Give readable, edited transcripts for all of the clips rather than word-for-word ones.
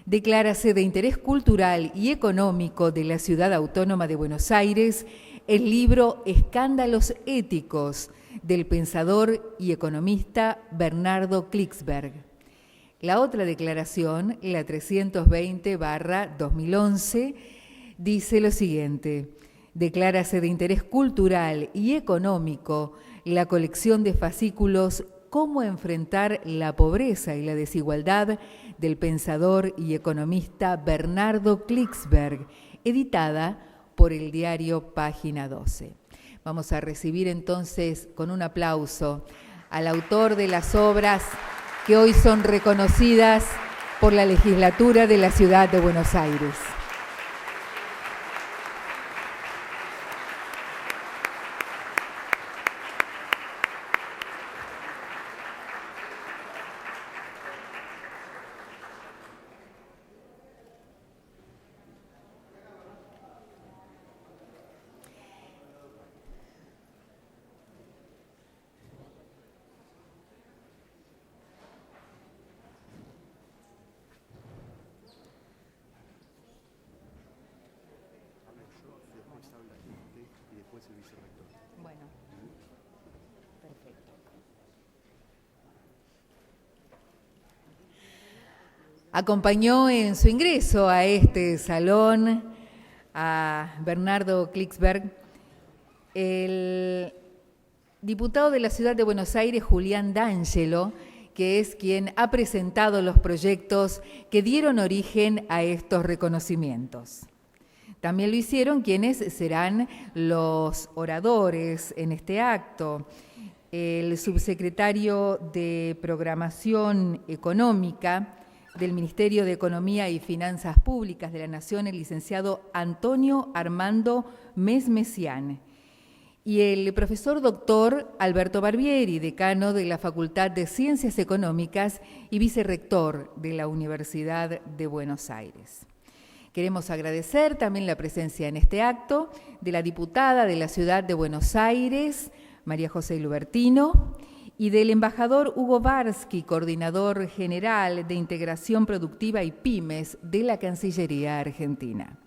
Declárase de interés cultural y económico de la Ciudad Autónoma de Buenos Aires el libro Escándalos Éticos del pensador y economista Bernardo Klicksberg. La otra declaración, la 320/2011, dice lo siguiente: declárase de interés cultural y económico la colección de fascículos Cómo enfrentar la pobreza y la desigualdad del pensador y economista Bernardo Klicksberg, editada por el diario Página 12. Vamos a recibir entonces con un aplauso al autor de las obras que hoy son reconocidas por la legislatura de la Ciudad de Buenos Aires. Bueno, perfecto. Acompañó en su ingreso a este salón a Bernardo Klicksberg el diputado de la Ciudad de Buenos Aires, Julián D'Angelo, que es quien ha presentado los proyectos que dieron origen a estos reconocimientos. También lo hicieron quienes serán los oradores en este acto: el subsecretario de Programación Económica del Ministerio de Economía y Finanzas Públicas de la Nación, el licenciado Antonio Armando Mesmesián, y el profesor doctor Alberto Barbieri, decano de la Facultad de Ciencias Económicas y vicerrector de la Universidad de Buenos Aires. Queremos agradecer también la presencia en este acto de la diputada de la Ciudad de Buenos Aires, María José Lubertino, y del embajador Hugo Barsky, coordinador general de Integración Productiva y Pymes de la Cancillería Argentina.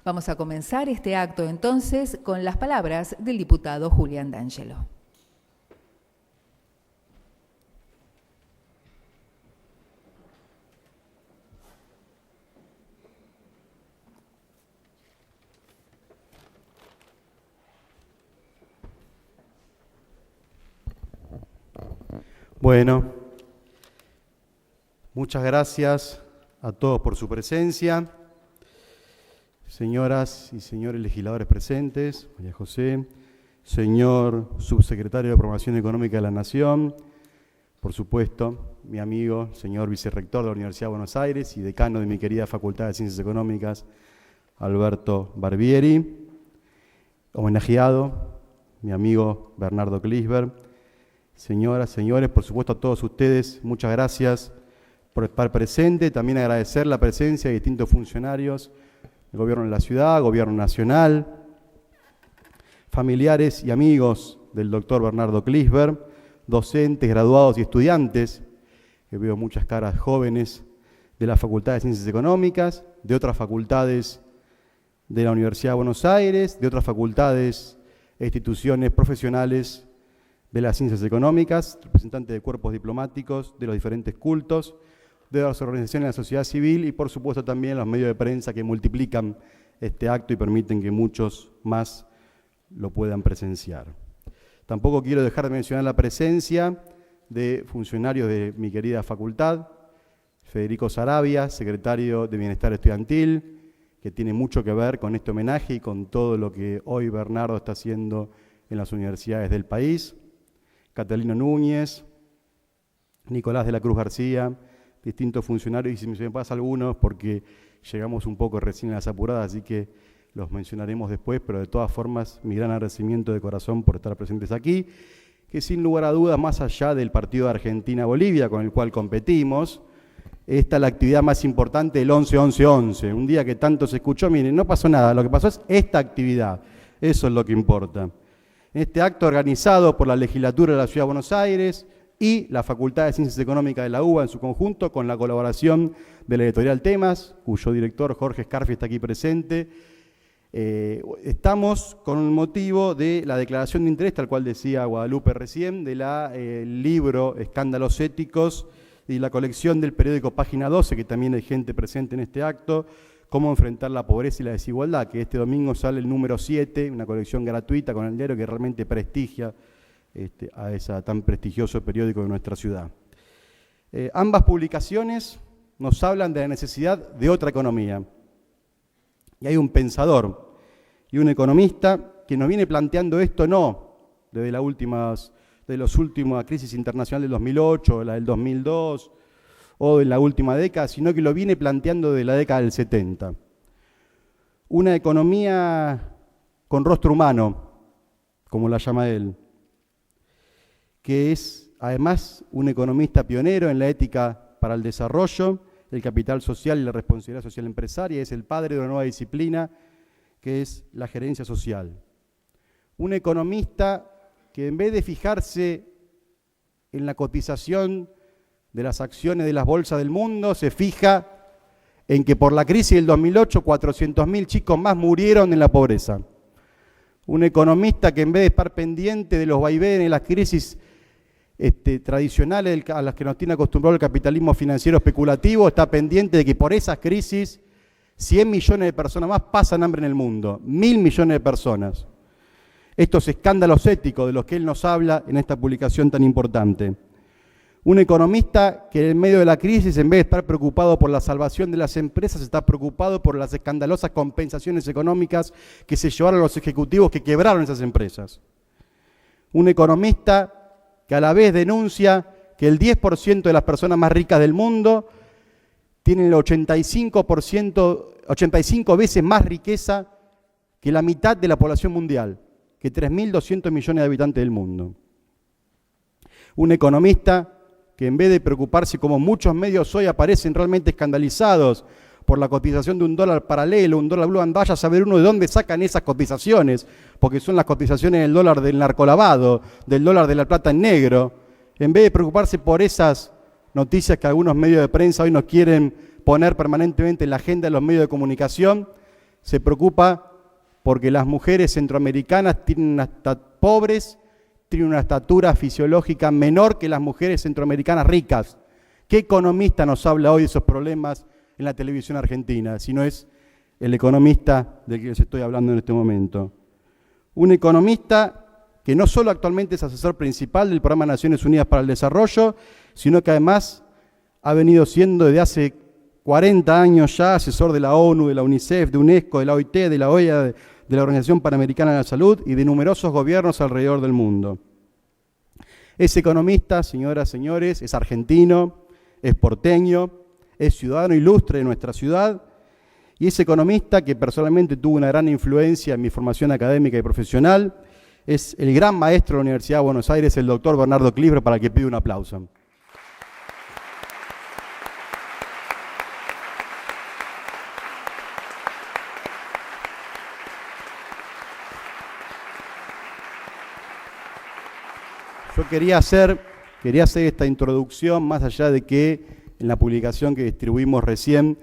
Vamos a comenzar este acto entonces con las palabras del diputado Julián D'Angelo. Bueno, muchas gracias a todos por su presencia. Señoras y señores legisladores presentes, María José, señor subsecretario de Programación Económica de la Nación, por supuesto, mi amigo, señor vicerrector de la Universidad de Buenos Aires y decano de mi querida Facultad de Ciencias Económicas, Alberto Barbieri, homenajeado, mi amigo Bernardo Klicksberg. Señoras, señores, por supuesto a todos ustedes, muchas gracias por estar presente. También agradecer la presencia de distintos funcionarios del Gobierno de la Ciudad, Gobierno Nacional, familiares y amigos del doctor Bernardo Klicksberg, docentes, graduados y estudiantes, que veo muchas caras jóvenes de la Facultad de Ciencias Económicas, de otras facultades de la Universidad de Buenos Aires, de otras facultades e instituciones profesionales de las ciencias económicas, representantes de cuerpos diplomáticos, de los diferentes cultos, de las organizaciones de la sociedad civil y por supuesto también los medios de prensa que multiplican este acto y permiten que muchos más lo puedan presenciar. Tampoco quiero dejar de mencionar la presencia de funcionarios de mi querida facultad, Federico Sarabia, secretario de Bienestar Estudiantil, que tiene mucho que ver con este homenaje y con todo lo que hoy Bernardo está haciendo en las universidades del país, Catalino Núñez, Nicolás de la Cruz García, distintos funcionarios, y si me pasa algunos, porque llegamos un poco recién a las apuradas, así que los mencionaremos después, pero de todas formas, mi gran agradecimiento de corazón por estar presentes aquí, que sin lugar a dudas, más allá del partido de Argentina-Bolivia, con el cual competimos, esta es la actividad más importante del 11-11-11, un día que tanto se escuchó, miren, no pasó nada, lo que pasó es esta actividad, eso es lo que importa. En este acto organizado por la legislatura de la Ciudad de Buenos Aires, y la Facultad de Ciencias Económicas de la UBA en su conjunto, con la colaboración de la editorial Temas, cuyo director Jorge Scarfi está aquí presente. Estamos con el motivo de la declaración de interés, tal cual decía Guadalupe recién, del libro Escándalos Éticos y la colección del periódico Página 12, que también hay gente presente en este acto, Cómo enfrentar la pobreza y la desigualdad, que este domingo sale el número 7, una colección gratuita con el diario que realmente prestigia a ese tan prestigioso periódico de nuestra ciudad. Ambas publicaciones nos hablan de la necesidad de otra economía. Y hay un pensador y un economista que nos viene planteando esto no desde las últimas crisis internacional del 2008, la del 2002 o en la última década, sino que lo viene planteando desde la década del 70. Una economía con rostro humano, como la llama él, que es además un economista pionero en la ética para el desarrollo, el capital social y la responsabilidad social empresaria, es el padre de una nueva disciplina que es la gerencia social. Un economista que en vez de fijarse en la cotización de las acciones de las bolsas del mundo, se fija en que por la crisis del 2008 400.000 chicos más murieron en la pobreza. Un economista que en vez de estar pendiente de los vaivenes, las crisis tradicionales a las que nos tiene acostumbrado el capitalismo financiero especulativo, está pendiente de que por esas crisis 100 millones de personas más pasan hambre en el mundo, 1.000 millones de personas. Estos escándalos éticos de los que él nos habla en esta publicación tan importante. Un economista que en medio de la crisis, en vez de estar preocupado por la salvación de las empresas, está preocupado por las escandalosas compensaciones económicas que se llevaron a los ejecutivos que quebraron esas empresas. Un economista que a la vez denuncia que el 10% de las personas más ricas del mundo tienen el 85 veces más riqueza que la mitad de la población mundial, que 3.200 millones de habitantes del mundo. Un economista que en vez de preocuparse, como muchos medios hoy aparecen realmente escandalizados por la cotización de un dólar paralelo, un dólar blue, vaya a saber uno de dónde sacan esas cotizaciones, porque son las cotizaciones del dólar del narcolavado, del dólar de la plata en negro. En vez de preocuparse por esas noticias que algunos medios de prensa hoy nos quieren poner permanentemente en la agenda de los medios de comunicación, se preocupa porque las mujeres centroamericanas pobres tienen una estatura fisiológica menor que las mujeres centroamericanas ricas. ¿Qué economista nos habla hoy de esos problemas en la televisión argentina, si no es el economista del que les estoy hablando en este momento? Un economista que no solo actualmente es asesor principal del Programa de Naciones Unidas para el Desarrollo, sino que además ha venido siendo desde hace 40 años ya asesor de la ONU, de la UNICEF, de UNESCO, de la OIT, de la OEA, de la Organización Panamericana de la Salud y de numerosos gobiernos alrededor del mundo. Es economista, señoras, señores, es argentino, es porteño, es ciudadano ilustre de nuestra ciudad y es economista que personalmente tuvo una gran influencia en mi formación académica y profesional. Es el gran maestro de la Universidad de Buenos Aires, el doctor Bernardo Clifford, para el que pido un aplauso. Yo quería hacer esta introducción, más allá de que en la publicación que distribuimos recién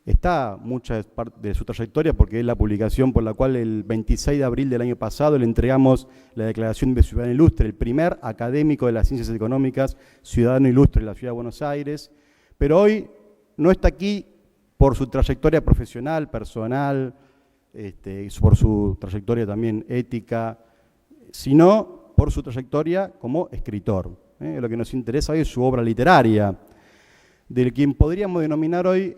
está mucha de su trayectoria, porque es la publicación por la cual el 26 de abril del año pasado le entregamos la Declaración de Ciudadano Ilustre, el primer académico de las ciencias económicas, ciudadano ilustre de la Ciudad de Buenos Aires, pero hoy no está aquí por su trayectoria profesional, personal, por su trayectoria también ética, sino por su trayectoria como escritor. Lo que nos interesa hoy es su obra literaria, de quien podríamos denominar hoy,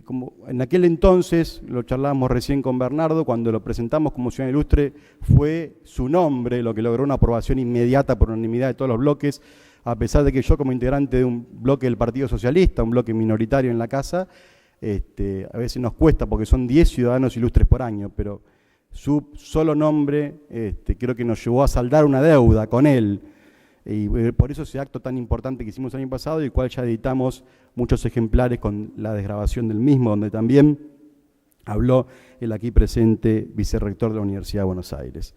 como en aquel entonces, lo charlábamos recién con Bernardo, cuando lo presentamos como ciudadano ilustre, fue su nombre lo que logró una aprobación inmediata por unanimidad de todos los bloques, a pesar de que yo como integrante de un bloque del Partido Socialista, un bloque minoritario en la casa, a veces nos cuesta porque son 10 ciudadanos ilustres por año, pero su solo nombre creo que nos llevó a saldar una deuda con él. Y por eso ese acto tan importante que hicimos el año pasado, y el cual ya editamos muchos ejemplares con la desgrabación del mismo, donde también habló el aquí presente vicerrector de la Universidad de Buenos Aires.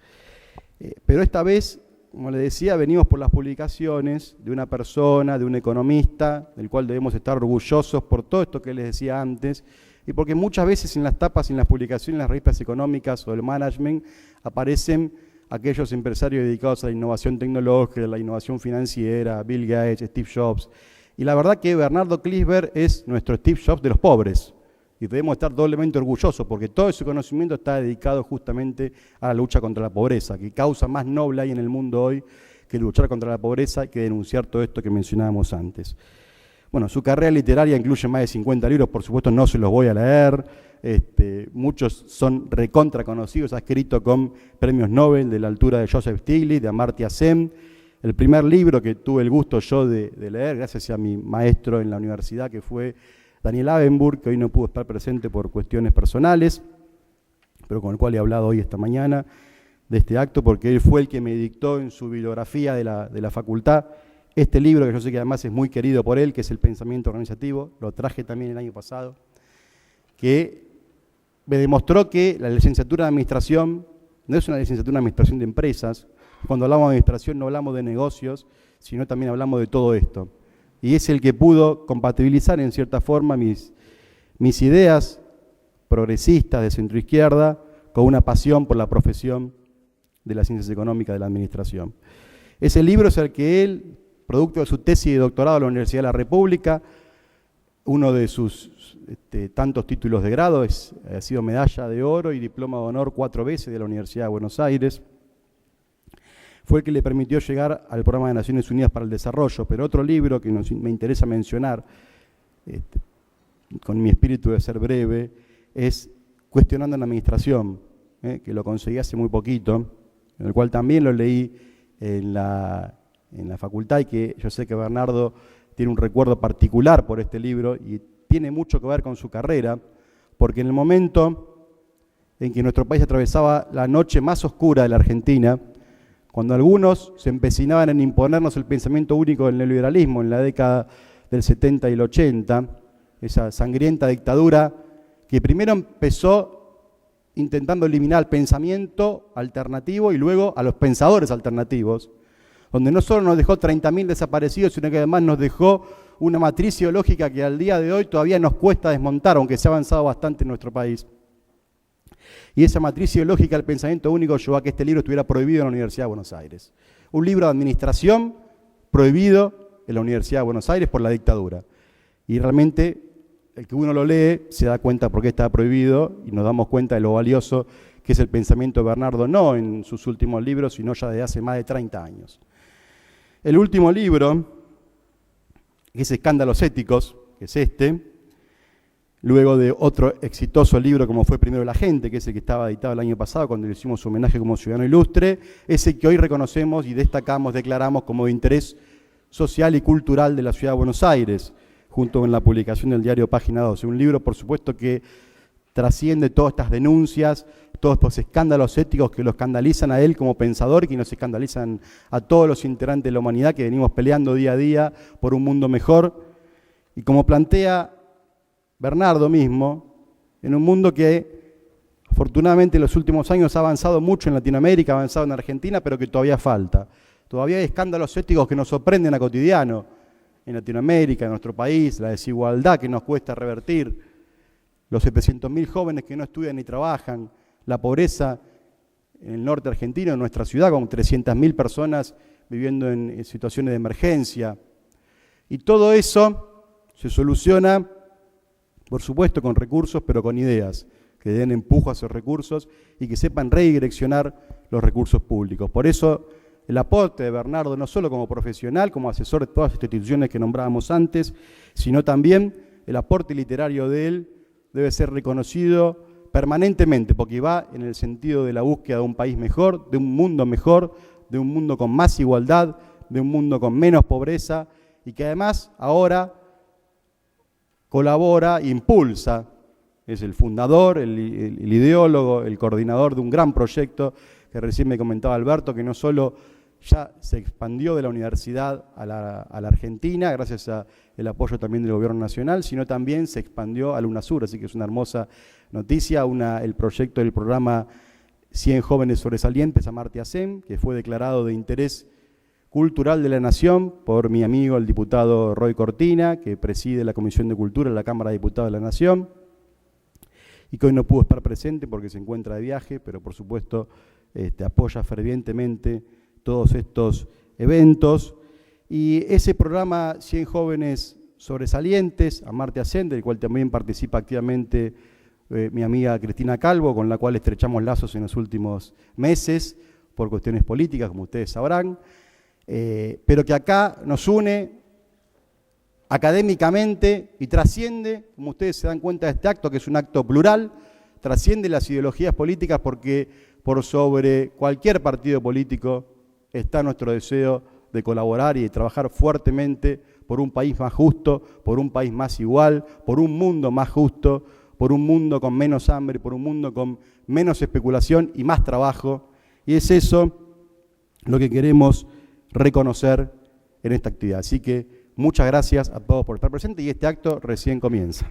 Pero esta vez como les decía, venimos por las publicaciones de una persona, de un economista, del cual debemos estar orgullosos por todo esto que les decía antes, y porque muchas veces en las tapas, en las publicaciones, en las revistas económicas o el management, aparecen aquellos empresarios dedicados a la innovación tecnológica, a la innovación financiera, Bill Gates, Steve Jobs. Y la verdad que Bernardo Klinsberg es nuestro Steve Jobs de los pobres. Y debemos estar doblemente orgullosos porque todo ese conocimiento está dedicado justamente a la lucha contra la pobreza, que causa más noble hay en el mundo hoy que luchar contra la pobreza y que denunciar todo esto que mencionábamos antes. Bueno, su carrera literaria incluye más de 50 libros, por supuesto no se los voy a leer, muchos son recontra conocidos, ha escrito con premios Nobel de la altura de Joseph Stiglitz, de Amartya Sen. El primer libro que tuve el gusto yo de leer, gracias a mi maestro en la universidad, que fue Daniel Abenburg, que hoy no pudo estar presente por cuestiones personales, pero con el cual he hablado hoy esta mañana de este acto, porque él fue el que me dictó en su bibliografía de la facultad este libro, que yo sé que además es muy querido por él, que es El pensamiento organizativo, lo traje también el año pasado, que me demostró que la licenciatura de administración no es una licenciatura de administración de empresas. Cuando hablamos de administración no hablamos de negocios, sino también hablamos de todo esto. Y es el que pudo compatibilizar en cierta forma mis ideas progresistas de centroizquierda con una pasión por la profesión de las ciencias económicas de la administración. Ese libro es el que él, producto de su tesis de doctorado en la Universidad de la República, uno de sus tantos títulos de grado, ha sido medalla de oro y diploma de honor 4 veces de la Universidad de Buenos Aires, fue el que le permitió llegar al Programa de Naciones Unidas para el Desarrollo. Pero otro libro que me interesa mencionar, con mi espíritu de ser breve, es Cuestionando la Administración, que lo conseguí hace muy poquito, en el cual también lo leí en la facultad, y que yo sé que Bernardo tiene un recuerdo particular por este libro y tiene mucho que ver con su carrera, porque en el momento en que nuestro país atravesaba la noche más oscura de la Argentina, cuando algunos se empecinaban en imponernos el pensamiento único del neoliberalismo en la década del 70 y el 80, esa sangrienta dictadura que primero empezó intentando eliminar el pensamiento alternativo y luego a los pensadores alternativos, donde no solo nos dejó 30.000 desaparecidos, sino que además nos dejó una matriz ideológica que al día de hoy todavía nos cuesta desmontar, aunque se ha avanzado bastante en nuestro país. Y esa matriz ideológica del pensamiento único llevó a que este libro estuviera prohibido en la Universidad de Buenos Aires. Un libro de administración prohibido en la Universidad de Buenos Aires por la dictadura. Y realmente el que uno lo lee se da cuenta por qué está prohibido y nos damos cuenta de lo valioso que es el pensamiento de Bernardo, no en sus últimos libros, sino ya desde hace más de 30 años. El último libro, que es Escándalos Éticos, que es luego de otro exitoso libro como fue Primero la Gente, que es el que estaba editado el año pasado cuando le hicimos su homenaje como ciudadano ilustre, es el que hoy reconocemos y destacamos, declaramos como de interés social y cultural de la Ciudad de Buenos Aires, junto con la publicación del diario Página 12. Un libro, por supuesto, que trasciende todas estas denuncias, todos estos escándalos éticos que lo escandalizan a él como pensador y que nos escandalizan a todos los integrantes de la humanidad que venimos peleando día a día por un mundo mejor. Y como plantea Bernardo mismo, en un mundo que afortunadamente en los últimos años ha avanzado mucho en Latinoamérica, ha avanzado en Argentina, pero que todavía falta. Todavía hay escándalos éticos que nos sorprenden a cotidiano en Latinoamérica, en nuestro país, la desigualdad que nos cuesta revertir, los 700.000 jóvenes que no estudian ni trabajan, la pobreza en el norte argentino, en nuestra ciudad, con 300.000 personas viviendo en situaciones de emergencia. Y todo eso se soluciona, por supuesto, con recursos, pero con ideas que den empujo a esos recursos y que sepan redireccionar los recursos públicos. Por eso, el aporte de Bernardo, no solo como profesional, como asesor de todas las instituciones que nombrábamos antes, sino también el aporte literario de él debe ser reconocido permanentemente, porque va en el sentido de la búsqueda de un país mejor, de un mundo con más igualdad, de un mundo con menos pobreza, y que además ahora colabora, impulsa, es el fundador, el ideólogo, el coordinador de un gran proyecto que recién me comentaba Alberto, que no solo ya se expandió de la universidad a la Argentina, gracias al apoyo también del gobierno nacional, sino también se expandió al UNASUR, así que es una hermosa noticia, el proyecto del programa 100 jóvenes sobresalientes Amartya Sen, que fue declarado de interés cultural de la Nación por mi amigo el diputado Roy Cortina, que preside la Comisión de Cultura de la Cámara de Diputados de la Nación, y que hoy no pudo estar presente porque se encuentra de viaje, pero por supuesto apoya fervientemente todos estos eventos. Y ese programa 100 jóvenes sobresalientes, Amartya Sen, del cual también participa activamente mi amiga Cristina Calvo, con la cual estrechamos lazos en los últimos meses por cuestiones políticas, como ustedes sabrán, pero que acá nos une académicamente y trasciende, como ustedes se dan cuenta de este acto, que es un acto plural, trasciende las ideologías políticas, porque por sobre cualquier partido político está nuestro deseo de colaborar y de trabajar fuertemente por un país más justo, por un país más igual, por un mundo más justo, por un mundo con menos hambre, por un mundo con menos especulación y más trabajo. Y es eso lo que queremos reconocer en esta actividad. Así que muchas gracias a todos por estar presentes y este acto recién comienza.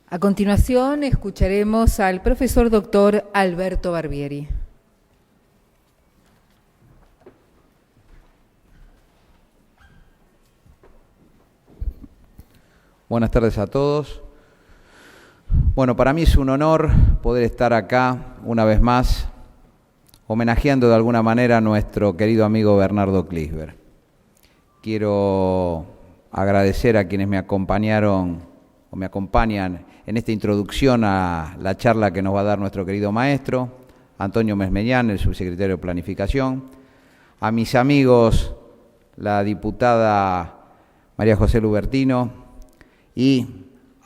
A continuación escucharemos al profesor doctor Alberto Barbieri. Buenas tardes a todos. Bueno, para mí es un honor poder estar acá una vez más, homenajeando de alguna manera a nuestro querido amigo Bernardo Kliesberg. Quiero agradecer a quienes me acompañaron o me acompañan en esta introducción a la charla que nos va a dar nuestro querido maestro, Antonio Mesmeñán, el subsecretario de Planificación, a mis amigos, la diputada María José Lubertino, y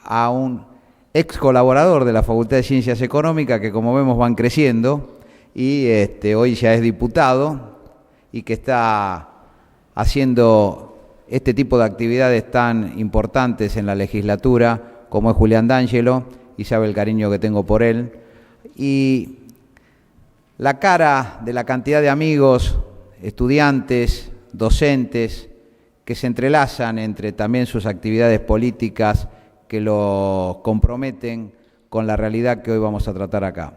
a un ex colaborador de la Facultad de Ciencias Económicas que, como vemos, van creciendo y hoy ya es diputado y que está haciendo este tipo de actividades tan importantes en la legislatura, como es Julián D'Angelo, y sabe el cariño que tengo por él. Y la cara de la cantidad de amigos, estudiantes, docentes, que se entrelazan entre también sus actividades políticas que lo comprometen con la realidad que hoy vamos a tratar acá.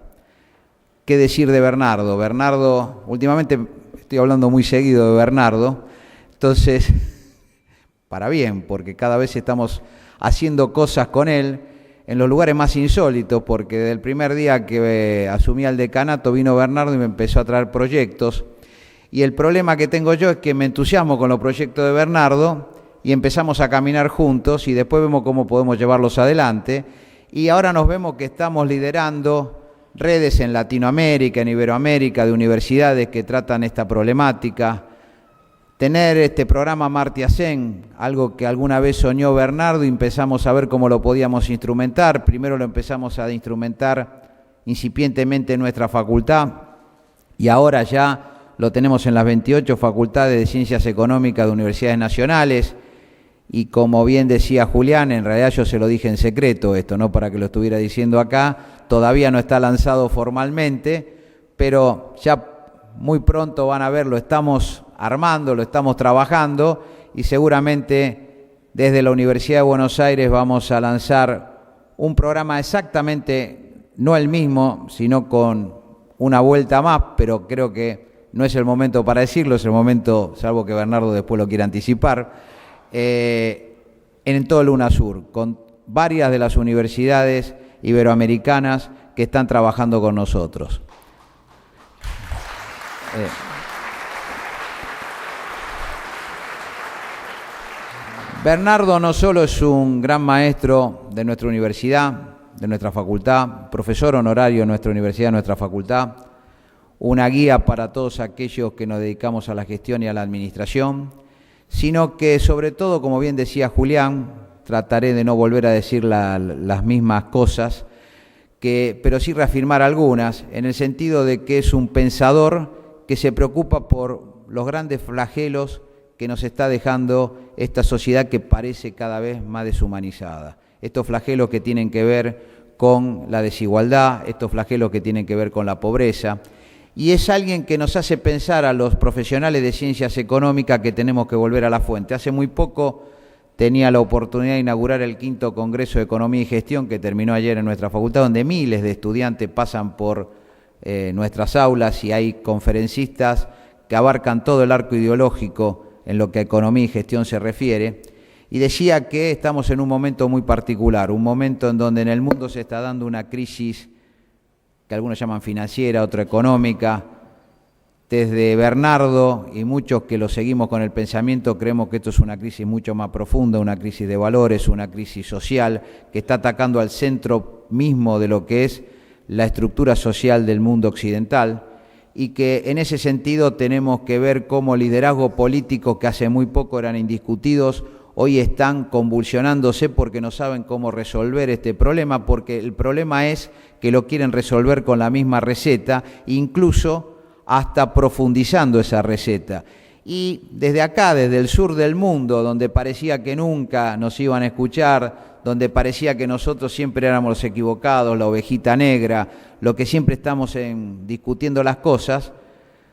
¿Qué decir de Bernardo? Bernardo, últimamente estoy hablando muy seguido de Bernardo, entonces, para bien, porque cada vez estamos haciendo cosas con él en los lugares más insólitos, porque desde el primer día que asumí el decanato vino Bernardo y me empezó a traer proyectos. Y el problema que tengo yo es que me entusiasmo con los proyectos de Bernardo y empezamos a caminar juntos y después vemos cómo podemos llevarlos adelante. Y ahora nos vemos que estamos liderando redes en Latinoamérica, en Iberoamérica, de universidades que tratan esta problemática. Tener este programa Amartya Sen, algo que alguna vez soñó Bernardo y empezamos a ver cómo lo podíamos instrumentar. Primero lo empezamos a instrumentar incipientemente en nuestra facultad y ahora ya lo tenemos en las 28 facultades de Ciencias Económicas de universidades nacionales y como bien decía Julián, en realidad yo se lo dije en secreto esto, no para que lo estuviera diciendo acá, todavía no está lanzado formalmente, pero ya muy pronto van a ver, lo estamos armando, lo estamos trabajando y seguramente desde la Universidad de Buenos Aires vamos a lanzar un programa exactamente, no el mismo, sino con una vuelta más, pero creo que no es el momento para decirlo, es el momento, salvo que Bernardo después lo quiera anticipar, en todo el UNASUR, con varias de las universidades iberoamericanas que están trabajando con nosotros. Bernardo no solo es un gran maestro de nuestra universidad, de nuestra facultad, profesor honorario de nuestra universidad, de nuestra facultad, una guía para todos aquellos que nos dedicamos a la gestión y a la administración, sino que sobre todo, como bien decía Julián, trataré de no volver a decir las mismas cosas, pero sí reafirmar algunas, en el sentido de que es un pensador que se preocupa por los grandes flagelos que nos está dejando esta sociedad que parece cada vez más deshumanizada. Estos flagelos que tienen que ver con la desigualdad, estos flagelos que tienen que ver con la pobreza. y es alguien que nos hace pensar a los profesionales de ciencias económicas que tenemos que volver a la fuente. Hace muy poco tenía la oportunidad de inaugurar el 5º Congreso de Economía y Gestión que terminó ayer en nuestra facultad, donde miles de estudiantes pasan por nuestras aulas y hay conferencistas que abarcan todo el arco ideológico en lo que a economía y gestión se refiere, y decía que estamos en un momento muy particular, un momento en donde en el mundo se está dando una crisis que algunos llaman financiera, otra económica. Desde Bernardo y muchos que lo seguimos con el pensamiento creemos que esto es una crisis mucho más profunda, una crisis de valores, una crisis social que está atacando al centro mismo de lo que es la estructura social del mundo occidental, y que en ese sentido tenemos que ver cómo liderazgos políticos que hace muy poco eran indiscutidos hoy están convulsionándose porque no saben cómo resolver este problema, porque el problema es que lo quieren resolver con la misma receta, incluso hasta profundizando esa receta. Y desde acá, desde el sur del mundo, donde parecía que nunca nos iban a escuchar, donde parecía que nosotros siempre éramos los equivocados, la ovejita negra, lo que siempre estamos discutiendo las cosas,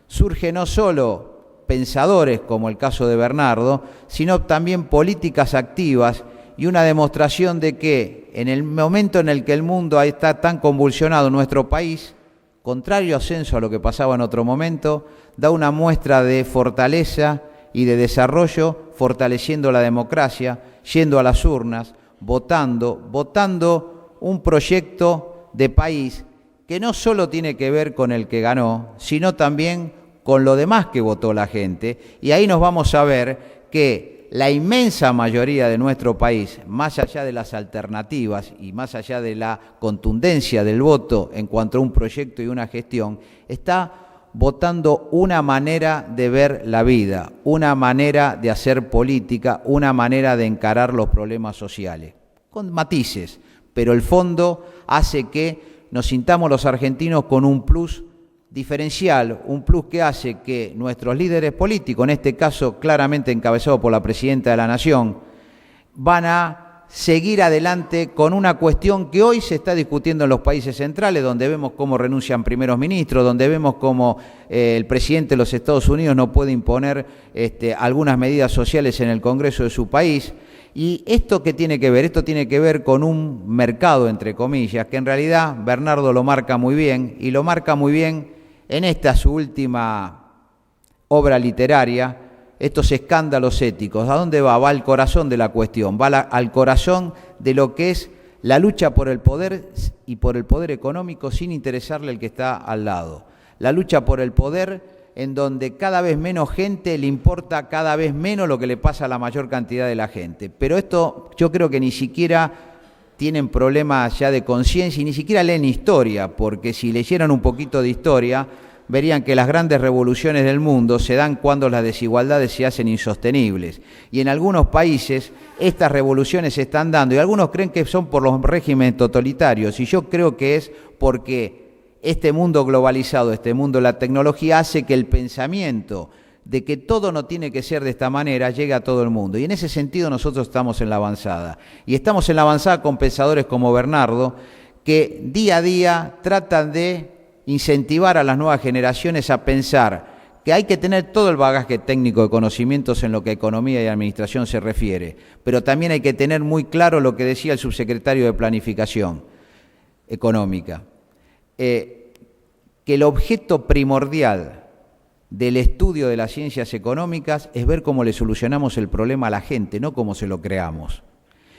surge no solo pensadores como el caso de Bernardo, sino también políticas activas y una demostración de que en el momento en el que el mundo está tan convulsionado, nuestro país, contrario a censo a lo que pasaba en otro momento, da una muestra de fortaleza y de desarrollo, fortaleciendo la democracia, yendo a las urnas, votando un proyecto de país que no solo tiene que ver con el que ganó, sino también con lo demás que votó la gente, y ahí nos vamos a ver que la inmensa mayoría de nuestro país, más allá de las alternativas y más allá de la contundencia del voto en cuanto a un proyecto y una gestión, está votando una manera de ver la vida, una manera de hacer política, una manera de encarar los problemas sociales, con matices, pero el fondo hace que nos sintamos los argentinos con un plus diferencial, un plus que hace que nuestros líderes políticos, en este caso claramente encabezados por la Presidenta de la Nación, van a seguir adelante con una cuestión que hoy se está discutiendo en los países centrales, donde vemos cómo renuncian primeros ministros, donde vemos cómo el presidente de los Estados Unidos no puede imponer algunas medidas sociales en el Congreso de su país. ¿Y esto qué tiene que ver? Esto tiene que ver con un mercado, entre comillas, que en realidad Bernardo lo marca muy bien, y lo marca muy bien en esta su última obra literaria, estos escándalos éticos. ¿A dónde va? Va al corazón de la cuestión, va al corazón de lo que es la lucha por el poder y por el poder económico sin interesarle el que está al lado. La lucha por el poder en donde cada vez menos gente le importa cada vez menos lo que le pasa a la mayor cantidad de la gente. Pero esto yo creo que ni siquiera tienen problemas ya de conciencia y ni siquiera leen historia, porque si leyeran un poquito de historia, verían que las grandes revoluciones del mundo se dan cuando las desigualdades se hacen insostenibles. Y en algunos países estas revoluciones se están dando, y algunos creen que son por los regímenes totalitarios, y yo creo que es porque este mundo globalizado, este mundo de la tecnología, hace que el pensamiento de que todo no tiene que ser de esta manera llegue a todo el mundo. Y en ese sentido nosotros estamos en la avanzada. Y estamos en la avanzada con pensadores como Bernardo, que día a día tratan de incentivar a las nuevas generaciones a pensar que hay que tener todo el bagaje técnico de conocimientos en lo que a economía y administración se refiere, pero también hay que tener muy claro lo que decía el subsecretario de Planificación Económica, que el objeto primordial del estudio de las ciencias económicas es ver cómo le solucionamos el problema a la gente, no cómo se lo creamos.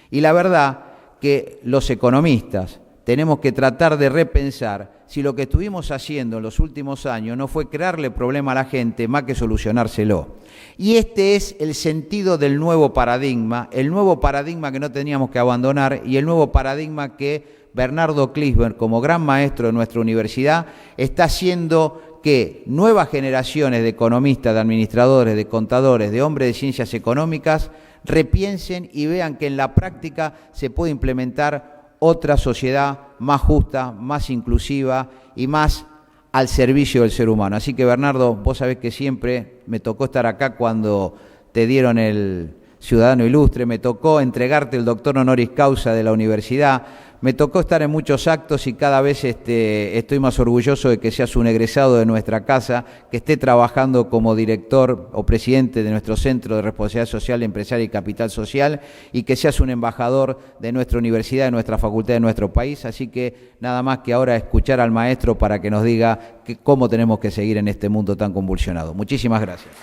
Y la verdad que los economistas tenemos que tratar de repensar si lo que estuvimos haciendo en los últimos años no fue crearle problema a la gente más que solucionárselo. Y este es el sentido del nuevo paradigma, el nuevo paradigma que no teníamos que abandonar y el nuevo paradigma que Bernardo Klinsberg, como gran maestro de nuestra universidad, está haciendo que nuevas generaciones de economistas, de administradores, de contadores, de hombres de ciencias económicas repiensen y vean que en la práctica se puede implementar otra sociedad más justa, más inclusiva y más al servicio del ser humano. Así que Bernardo, vos sabés que siempre me tocó estar acá cuando te dieron el Ciudadano Ilustre, me tocó entregarte el doctor honoris causa de la universidad, Me tocó estar en muchos actos y cada vez estoy más orgulloso de que seas un egresado de nuestra casa, que esté trabajando como director o presidente de nuestro Centro de Responsabilidad Social, Empresarial y Capital Social, y que seas un embajador de nuestra universidad, de nuestra facultad, de nuestro país. Así que nada más que ahora escuchar al maestro para que nos diga cómo tenemos que seguir en este mundo tan convulsionado. Muchísimas gracias.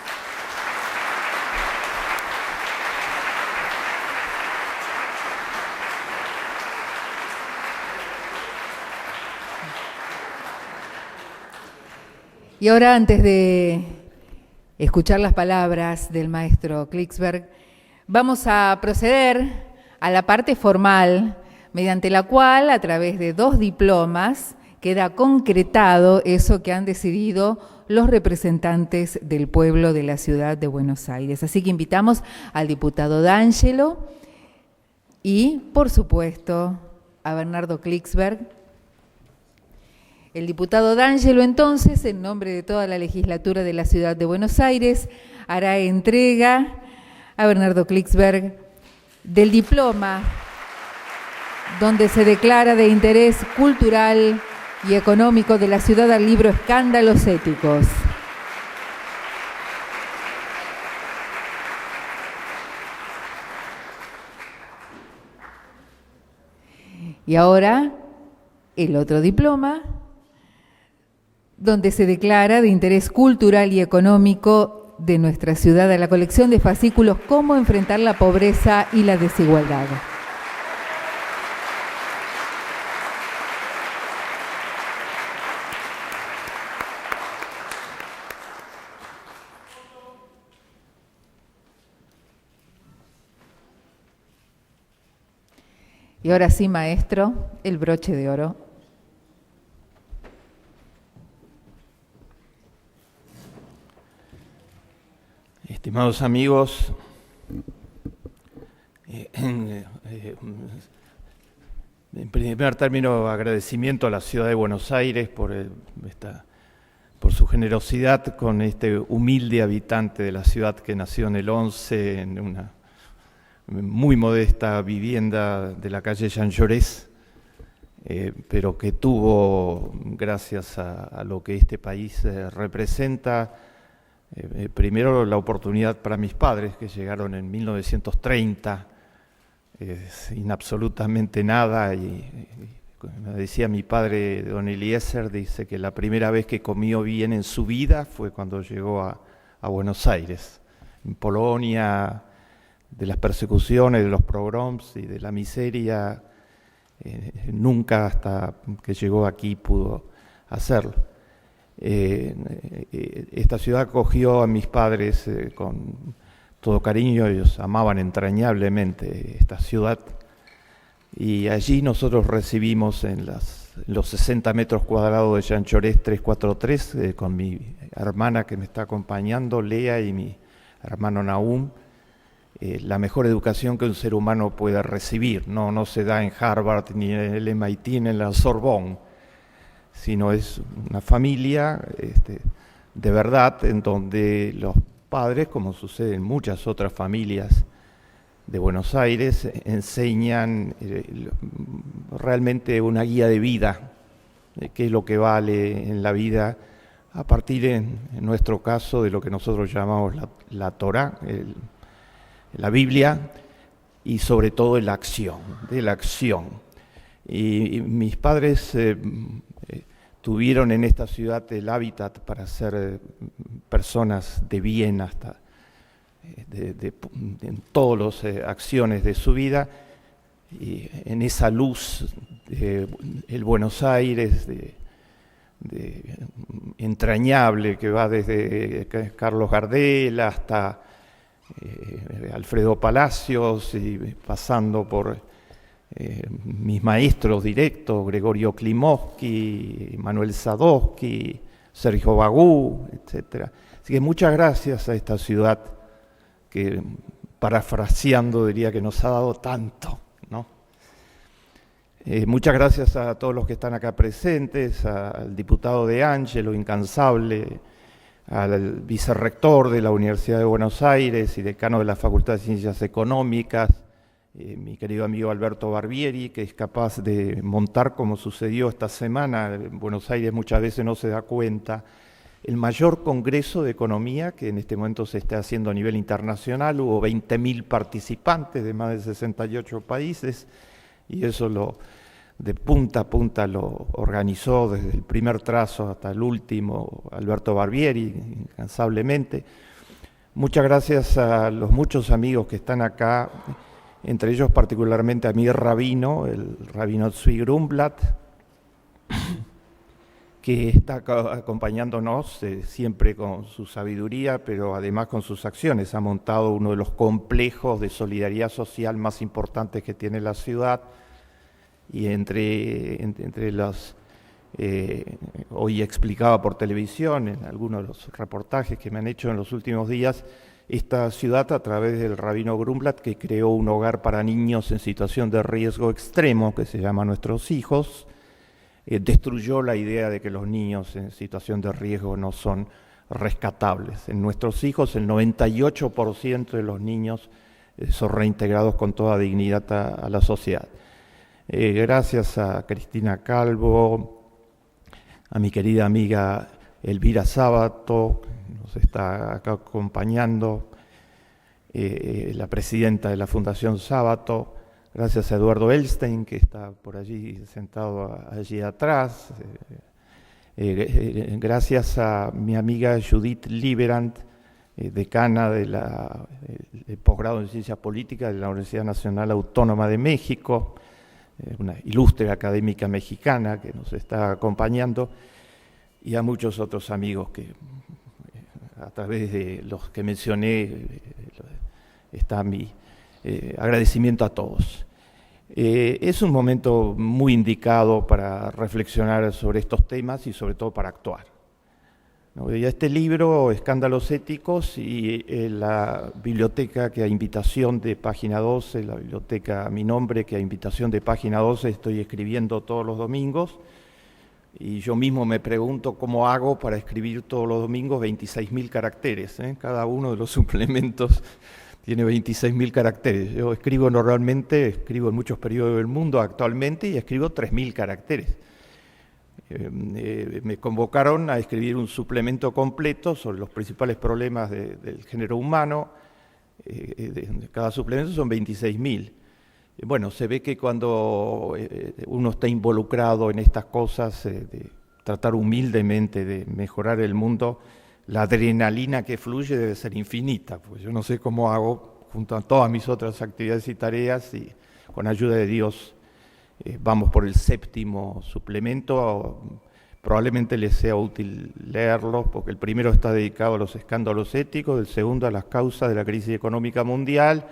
Y ahora, antes de escuchar las palabras del maestro Klicksberg, vamos a proceder a la parte formal, mediante la cual, a través de 2 diplomas, queda concretado eso que han decidido los representantes del pueblo de la ciudad de Buenos Aires. Así que invitamos al diputado D'Angelo y, por supuesto, a Bernardo Klicksberg. El diputado D'Angelo, entonces, en nombre de toda la legislatura de la Ciudad de Buenos Aires, hará entrega a Bernardo Klicksberg del diploma donde se declara de interés cultural y económico de la ciudad al libro Escándalos Éticos. Y ahora, el otro diploma, donde se declara de interés cultural y económico de nuestra ciudad a la colección de fascículos Cómo enfrentar la pobreza y la desigualdad. Y ahora sí, maestro, el broche de oro. Estimados amigos, en primer término, agradecimiento a la Ciudad de Buenos Aires por su generosidad con este humilde habitante de la ciudad que nació en el 11, en una muy modesta vivienda de la calle Jean Jaurès, pero que tuvo, gracias a lo que este país representa, primero la oportunidad para mis padres, que llegaron en 1930, sin absolutamente nada, y me decía mi padre, don Eliezer, dice que la primera vez que comió bien en su vida fue cuando llegó a Buenos Aires. En Polonia, de las persecuciones, de los pogroms y de la miseria, nunca hasta que llegó aquí pudo hacerlo. Esta ciudad acogió a mis padres con todo cariño, ellos amaban entrañablemente esta ciudad, y allí nosotros recibimos en los 60 metros cuadrados de Jean Jaurès 343, con mi hermana que me está acompañando, Lea, y mi hermano Nahum, la mejor educación que un ser humano pueda recibir. No se da en Harvard, ni en el MIT, ni en la Sorbonne, sino es una familia de verdad, en donde los padres, como sucede en muchas otras familias de Buenos Aires, enseñan realmente una guía de vida, qué es lo que vale en la vida, a partir, en nuestro caso, de lo que nosotros llamamos la Torá, la Biblia, y sobre todo de la acción. Y mis padres tuvieron en esta ciudad el hábitat para ser personas de bien hasta en todas las acciones de su vida, y en esa luz el Buenos Aires entrañable que va desde Carlos Gardel hasta Alfredo Palacios, y pasando por mis maestros directos, Gregorio Klimovsky, Manuel Sadowski, Sergio Bagú, etc. Así que muchas gracias a esta ciudad que, parafraseando, diría que nos ha dado tanto, ¿no? Muchas gracias a todos los que están acá presentes, al diputado D'Angelo, incansable, al vicerrector de la Universidad de Buenos Aires y decano de la Facultad de Ciencias Económicas, mi querido amigo Alberto Barbieri, que es capaz de montar, como sucedió esta semana, en Buenos Aires muchas veces no se da cuenta, el mayor congreso de economía que en este momento se está haciendo a nivel internacional. Hubo 20.000 participantes de más de 68 países, y eso de punta a punta lo organizó desde el primer trazo hasta el último Alberto Barbieri, incansablemente. Muchas gracias a los muchos amigos que están acá, entre ellos particularmente a mi rabino, el rabino Tzvi Grumblat, que está acompañándonos siempre con su sabiduría, pero además con sus acciones. Ha montado uno de los complejos de solidaridad social más importantes que tiene la ciudad, y entre las... hoy explicaba por televisión en algunos de los reportajes que me han hecho en los últimos días, esta ciudad, a través del rabino Grumblat, que creó un hogar para niños en situación de riesgo extremo, que se llama Nuestros Hijos, destruyó la idea de que los niños en situación de riesgo no son rescatables. En Nuestros Hijos, el 98% de los niños son reintegrados con toda dignidad a la sociedad. Gracias a Cristina Calvo, a mi querida amiga Elvira Sábato, que nos está acá acompañando, la presidenta de la Fundación Sábato, gracias a Eduardo Elstein, que está por allí sentado allí atrás, gracias a mi amiga Judith Liberand, decana del posgrado en Ciencias Políticas de la Universidad Nacional Autónoma de México, una ilustre académica mexicana que nos está acompañando, y a muchos otros amigos que a través de los que mencioné está mi agradecimiento a todos. Es un momento muy indicado para reflexionar sobre estos temas y sobre todo para actuar, ¿no? Y este libro, Escándalos Éticos, y la biblioteca que a invitación de Página 12, la biblioteca a mi nombre, que a invitación de Página 12 estoy escribiendo todos los domingos, y yo mismo me pregunto cómo hago para escribir todos los domingos 26.000 caracteres, ¿eh? Cada uno de los suplementos tiene 26.000 caracteres. Yo escribo en muchos periódicos del mundo actualmente, y escribo 3.000 caracteres. Me convocaron a escribir un suplemento completo sobre los principales problemas del género humano. Cada suplemento son 26.000. Bueno, se ve que cuando uno está involucrado en estas cosas, de tratar humildemente de mejorar el mundo, la adrenalina que fluye debe ser infinita, pues yo no sé cómo hago, junto a todas mis otras actividades y tareas, y con ayuda de Dios vamos por el 7º suplemento. Probablemente les sea útil leerlo, porque el primero está dedicado a los escándalos éticos, el segundo a las causas de la crisis económica mundial,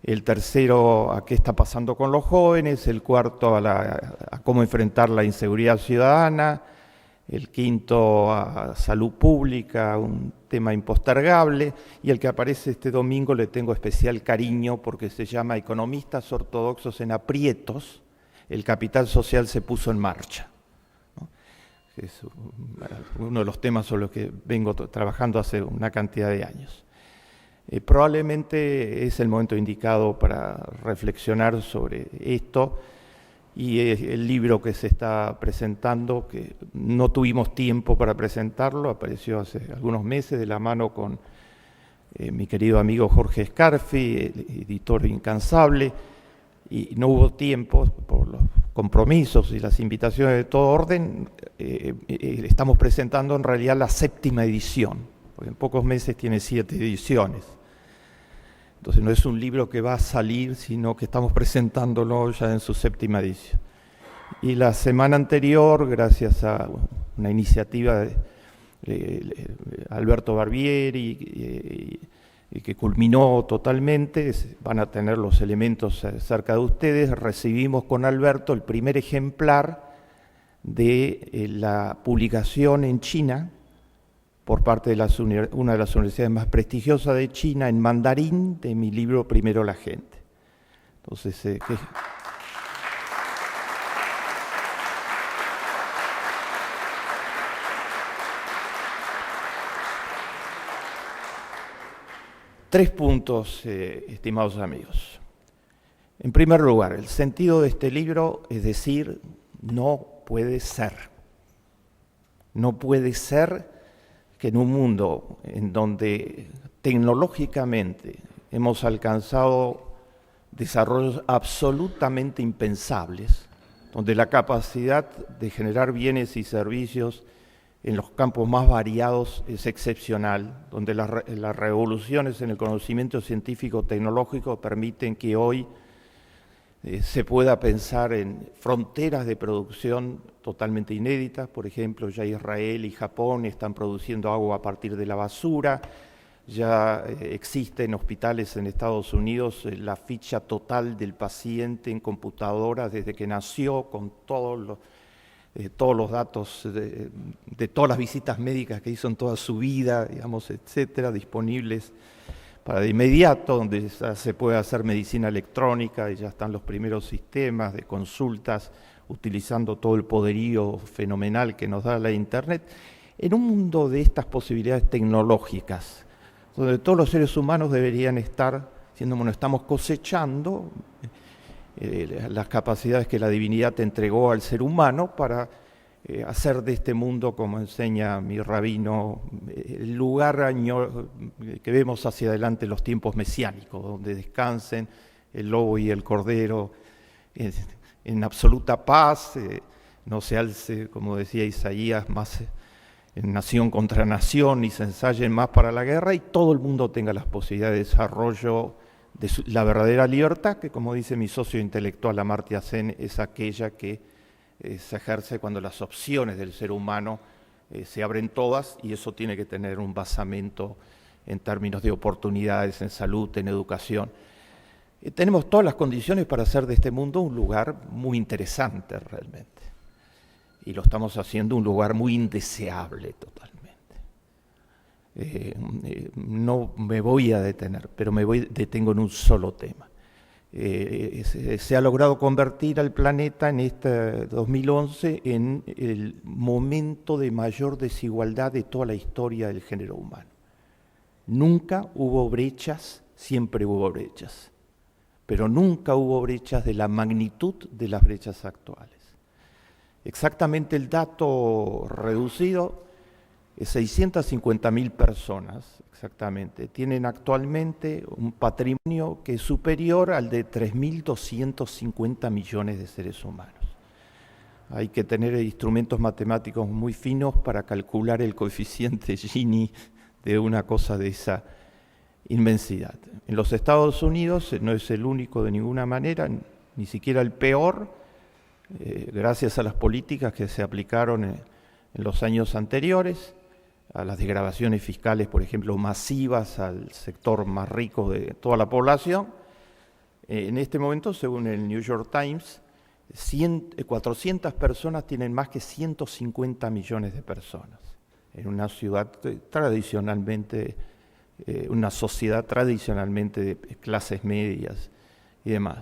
el tercero a qué está pasando con los jóvenes, el cuarto a cómo enfrentar la inseguridad ciudadana, el quinto a salud pública, un tema impostergable, y el que aparece este domingo le tengo especial cariño porque se llama Economistas ortodoxos en aprietos, el capital social se puso en marcha, ¿no? Es uno de los temas sobre los que vengo trabajando hace una cantidad de años. Probablemente es el momento indicado para reflexionar sobre esto, y el libro que se está presentando, que no tuvimos tiempo para presentarlo, apareció hace algunos meses de la mano con mi querido amigo Jorge Scarfi, el editor incansable, y no hubo tiempo por los compromisos y las invitaciones de todo orden. Estamos presentando en realidad la 7ª edición, porque en pocos meses tiene 7 ediciones. Entonces no es un libro que va a salir, sino que estamos presentándolo ya en su 7ª edición. Y la semana anterior, gracias a una iniciativa de Alberto Barbieri, que culminó totalmente, van a tener los elementos cerca de ustedes, recibimos con Alberto el primer ejemplar de la publicación en China, por parte de una de las universidades más prestigiosas de China, en mandarín, de mi libro Primero la gente. Entonces, 3 puntos, estimados amigos. En primer lugar, el sentido de este libro es decir, no puede ser. No puede ser que en un mundo en donde tecnológicamente hemos alcanzado desarrollos absolutamente impensables, donde la capacidad de generar bienes y servicios en los campos más variados es excepcional, donde las revoluciones en el conocimiento científico-tecnológico permiten que hoy se pueda pensar en fronteras de producción totalmente inéditas. Por ejemplo, ya Israel y Japón están produciendo agua a partir de la basura, ya existen hospitales en Estados Unidos, la ficha total del paciente en computadora desde que nació, con todos los datos de todas las visitas médicas que hizo en toda su vida, digamos, etcétera, disponibles para de inmediato, donde ya se puede hacer medicina electrónica y ya están los primeros sistemas de consultas utilizando todo el poderío fenomenal que nos da la Internet. En un mundo de estas posibilidades tecnológicas, donde todos los seres humanos deberían estar, estamos cosechando las capacidades que la divinidad entregó al ser humano para hacer de este mundo, como enseña mi rabino, el lugar que vemos hacia adelante los tiempos mesiánicos, donde descansen el lobo y el cordero en absoluta paz, no se alce, como decía Isaías, más en nación contra nación, ni se ensayen más para la guerra, y todo el mundo tenga las posibilidades de desarrollo de la verdadera libertad, que como dice mi socio intelectual Amartya Sen, es aquella que se ejerce cuando las opciones del ser humano se abren todas, y eso tiene que tener un basamento en términos de oportunidades, en salud, en educación. Tenemos todas las condiciones para hacer de este mundo un lugar muy interesante realmente, y lo estamos haciendo un lugar muy indeseable totalmente. No me voy a detener, pero detengo en un solo tema. Se ha logrado convertir al planeta en este 2011 en el momento de mayor desigualdad de toda la historia del género humano. Nunca hubo brechas, siempre hubo brechas, pero nunca hubo brechas de la magnitud de las brechas actuales. Exactamente el dato reducido es 650.000 personas, exactamente, tienen actualmente un patrimonio que es superior al de 3.250 millones de seres humanos. Hay que tener instrumentos matemáticos muy finos para calcular el coeficiente Gini de una cosa de esa inmensidad. En los Estados Unidos no es el único de ninguna manera, ni siquiera el peor, gracias a las políticas que se aplicaron en los años anteriores, a las desgravaciones fiscales, por ejemplo, masivas al sector más rico de toda la población. En este momento, según el New York Times, 400 personas tienen más que 150 millones de personas en una ciudad tradicionalmente, una sociedad tradicionalmente de clases medias y demás.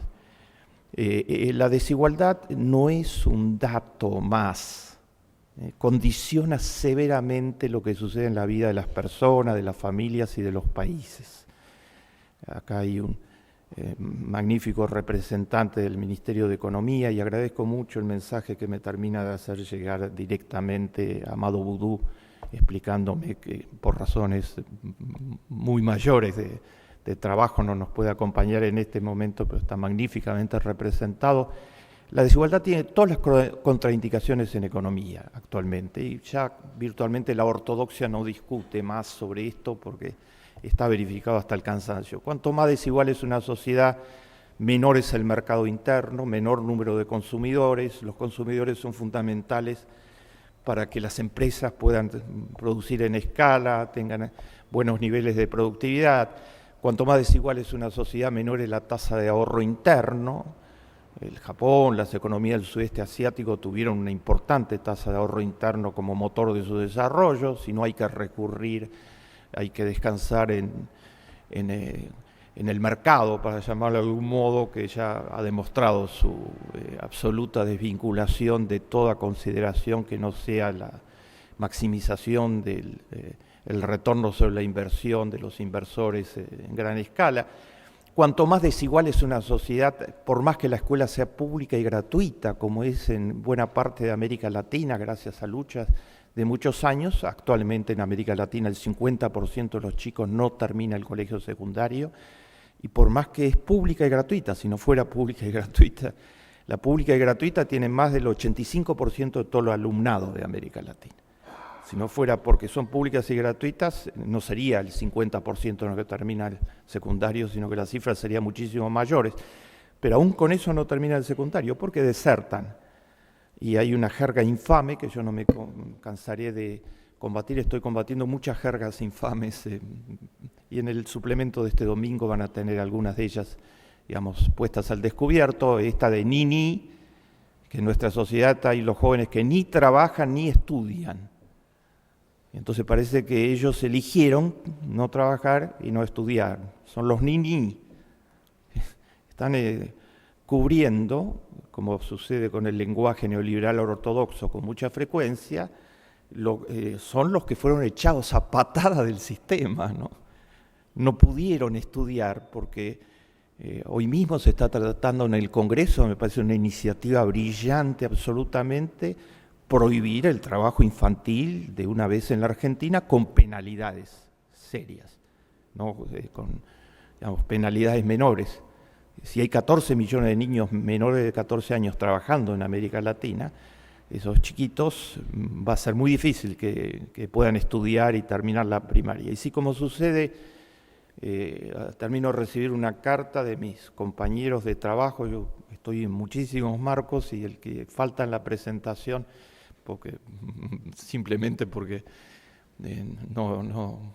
La desigualdad no es un dato más, condiciona severamente lo que sucede en la vida de las personas, de las familias y de los países. Acá hay un magnífico representante del Ministerio de Economía, y agradezco mucho el mensaje que me termina de hacer llegar directamente Amado Boudou, explicándome que por razones muy mayores de trabajo no nos puede acompañar en este momento, pero está magníficamente representado. La desigualdad tiene todas las contraindicaciones en economía actualmente, y ya virtualmente la ortodoxia no discute más sobre esto porque está verificado hasta el cansancio. Cuanto más desigual es una sociedad, menor es el mercado interno, menor número de consumidores. Los consumidores son fundamentales para que las empresas puedan producir en escala, tengan buenos niveles de productividad. Cuanto más desigual es una sociedad, menor es la tasa de ahorro interno. El Japón, las economías del sudeste asiático tuvieron una importante tasa de ahorro interno como motor de su desarrollo. Si no, hay que recurrir, hay que descansar en el mercado, para llamarlo de algún modo, que ya ha demostrado su absoluta desvinculación de toda consideración que no sea la maximización del el retorno sobre la inversión de los inversores en gran escala. cuanto más desigual es una sociedad, por más que la escuela sea pública y gratuita, como es en buena parte de América Latina, gracias a luchas de muchos años, actualmente en América Latina el 50% de los chicos no termina el colegio secundario, y por más que es pública y gratuita, si no fuera pública y gratuita, la pública y gratuita tiene más del 85% de todo el alumnado de América Latina. Si no fuera porque son públicas y gratuitas, no sería el 50% de los que termina el secundario, sino que las cifras serían muchísimo mayores. Pero aún con eso no termina el secundario, porque desertan. Y hay una jerga infame que yo no me cansaré de combatir. Estoy combatiendo muchas jergas infames y en el suplemento de este domingo van a tener algunas de ellas, digamos, puestas al descubierto. Esta de ni, que en nuestra sociedad hay los jóvenes que ni trabajan ni estudian. Entonces parece que ellos eligieron no trabajar y no estudiar. Son los ni. Están cubriendo, como sucede con el lenguaje neoliberal ortodoxo con mucha frecuencia, son los que fueron echados a patada del sistema, ¿no? No pudieron estudiar porque hoy mismo se está tratando en el Congreso, me parece una iniciativa brillante absolutamente, prohibir el trabajo infantil de una vez en la Argentina con penalidades serias, ¿no? Con, digamos, penalidades menores. Si hay 14 millones de niños menores de 14 años trabajando en América Latina, esos chiquitos va a ser muy difícil que puedan estudiar y terminar la primaria. Y sí, como sucede, termino de recibir una carta de mis compañeros de trabajo, yo estoy en muchísimos marcos y el que falta en la presentación, simplemente porque no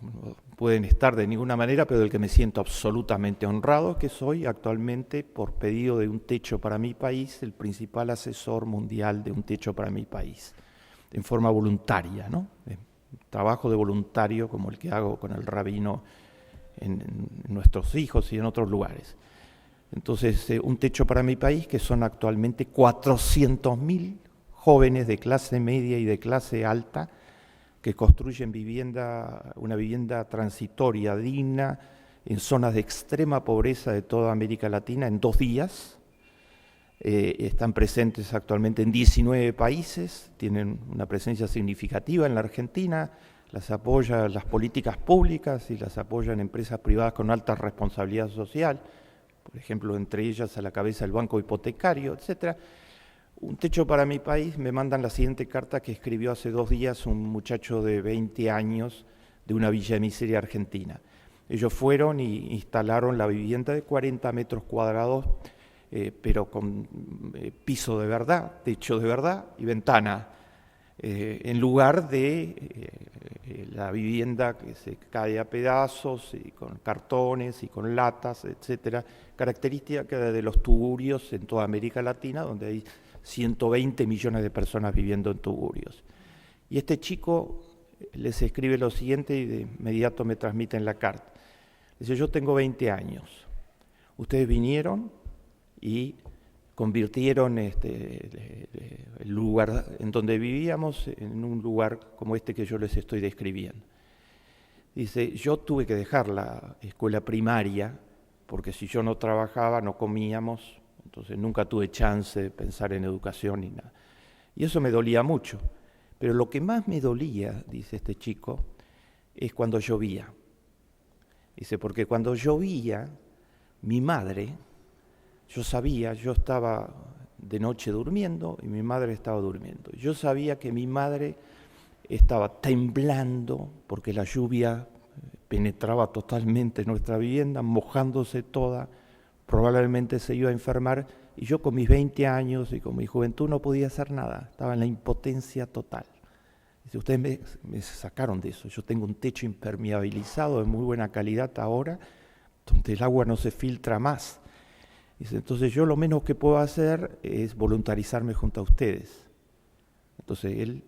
pueden estar de ninguna manera, pero del que me siento absolutamente honrado, que soy actualmente, por pedido de Un Techo para mi País, el principal asesor mundial de Un Techo para mi País, en forma voluntaria, ¿no? Trabajo de voluntario como el que hago con el rabino en nuestros hijos y en otros lugares. Entonces, Un Techo para mi País, que son actualmente 400.000 jóvenes de clase media y de clase alta que construyen una vivienda transitoria, digna, en zonas de extrema pobreza de toda América Latina en 2 días. Están presentes actualmente en 19 países, tienen una presencia significativa en la Argentina, las apoyan las políticas públicas y las apoyan empresas privadas con alta responsabilidad social, por ejemplo, entre ellas a la cabeza el Banco Hipotecario, etcétera. Un Techo para mi País me mandan la siguiente carta que escribió hace 2 días un muchacho de 20 años de una villa de miseria argentina. Ellos fueron y instalaron la vivienda de 40 metros cuadrados, pero con piso de verdad, techo de verdad y ventana, en lugar de la vivienda que se cae a pedazos y con cartones y con latas, etcétera, característica de los tugurios en toda América Latina, donde hay 120 millones de personas viviendo en tugurios. Y este chico les escribe lo siguiente y de inmediato me transmiten la carta. Dice, yo tengo 20 años, ustedes vinieron y convirtieron el lugar en donde vivíamos en un lugar como este que yo les estoy describiendo. Dice, yo tuve que dejar la escuela primaria porque si yo no trabajaba no comíamos, entonces nunca tuve chance de pensar en educación ni nada. Y eso me dolía mucho. Pero lo que más me dolía, dice este chico, es cuando llovía. Dice, porque cuando llovía, mi madre, yo sabía, yo estaba de noche durmiendo y mi madre estaba durmiendo. Yo sabía que mi madre estaba temblando porque la lluvia penetraba totalmente en nuestra vivienda, mojándose toda, probablemente se iba a enfermar, y yo con mis 20 años y con mi juventud no podía hacer nada, estaba en la impotencia total. Dice, ustedes me sacaron de eso, yo tengo un techo impermeabilizado de muy buena calidad ahora, donde el agua no se filtra más. Dice, entonces yo lo menos que puedo hacer es voluntarizarme junto a ustedes. Entonces él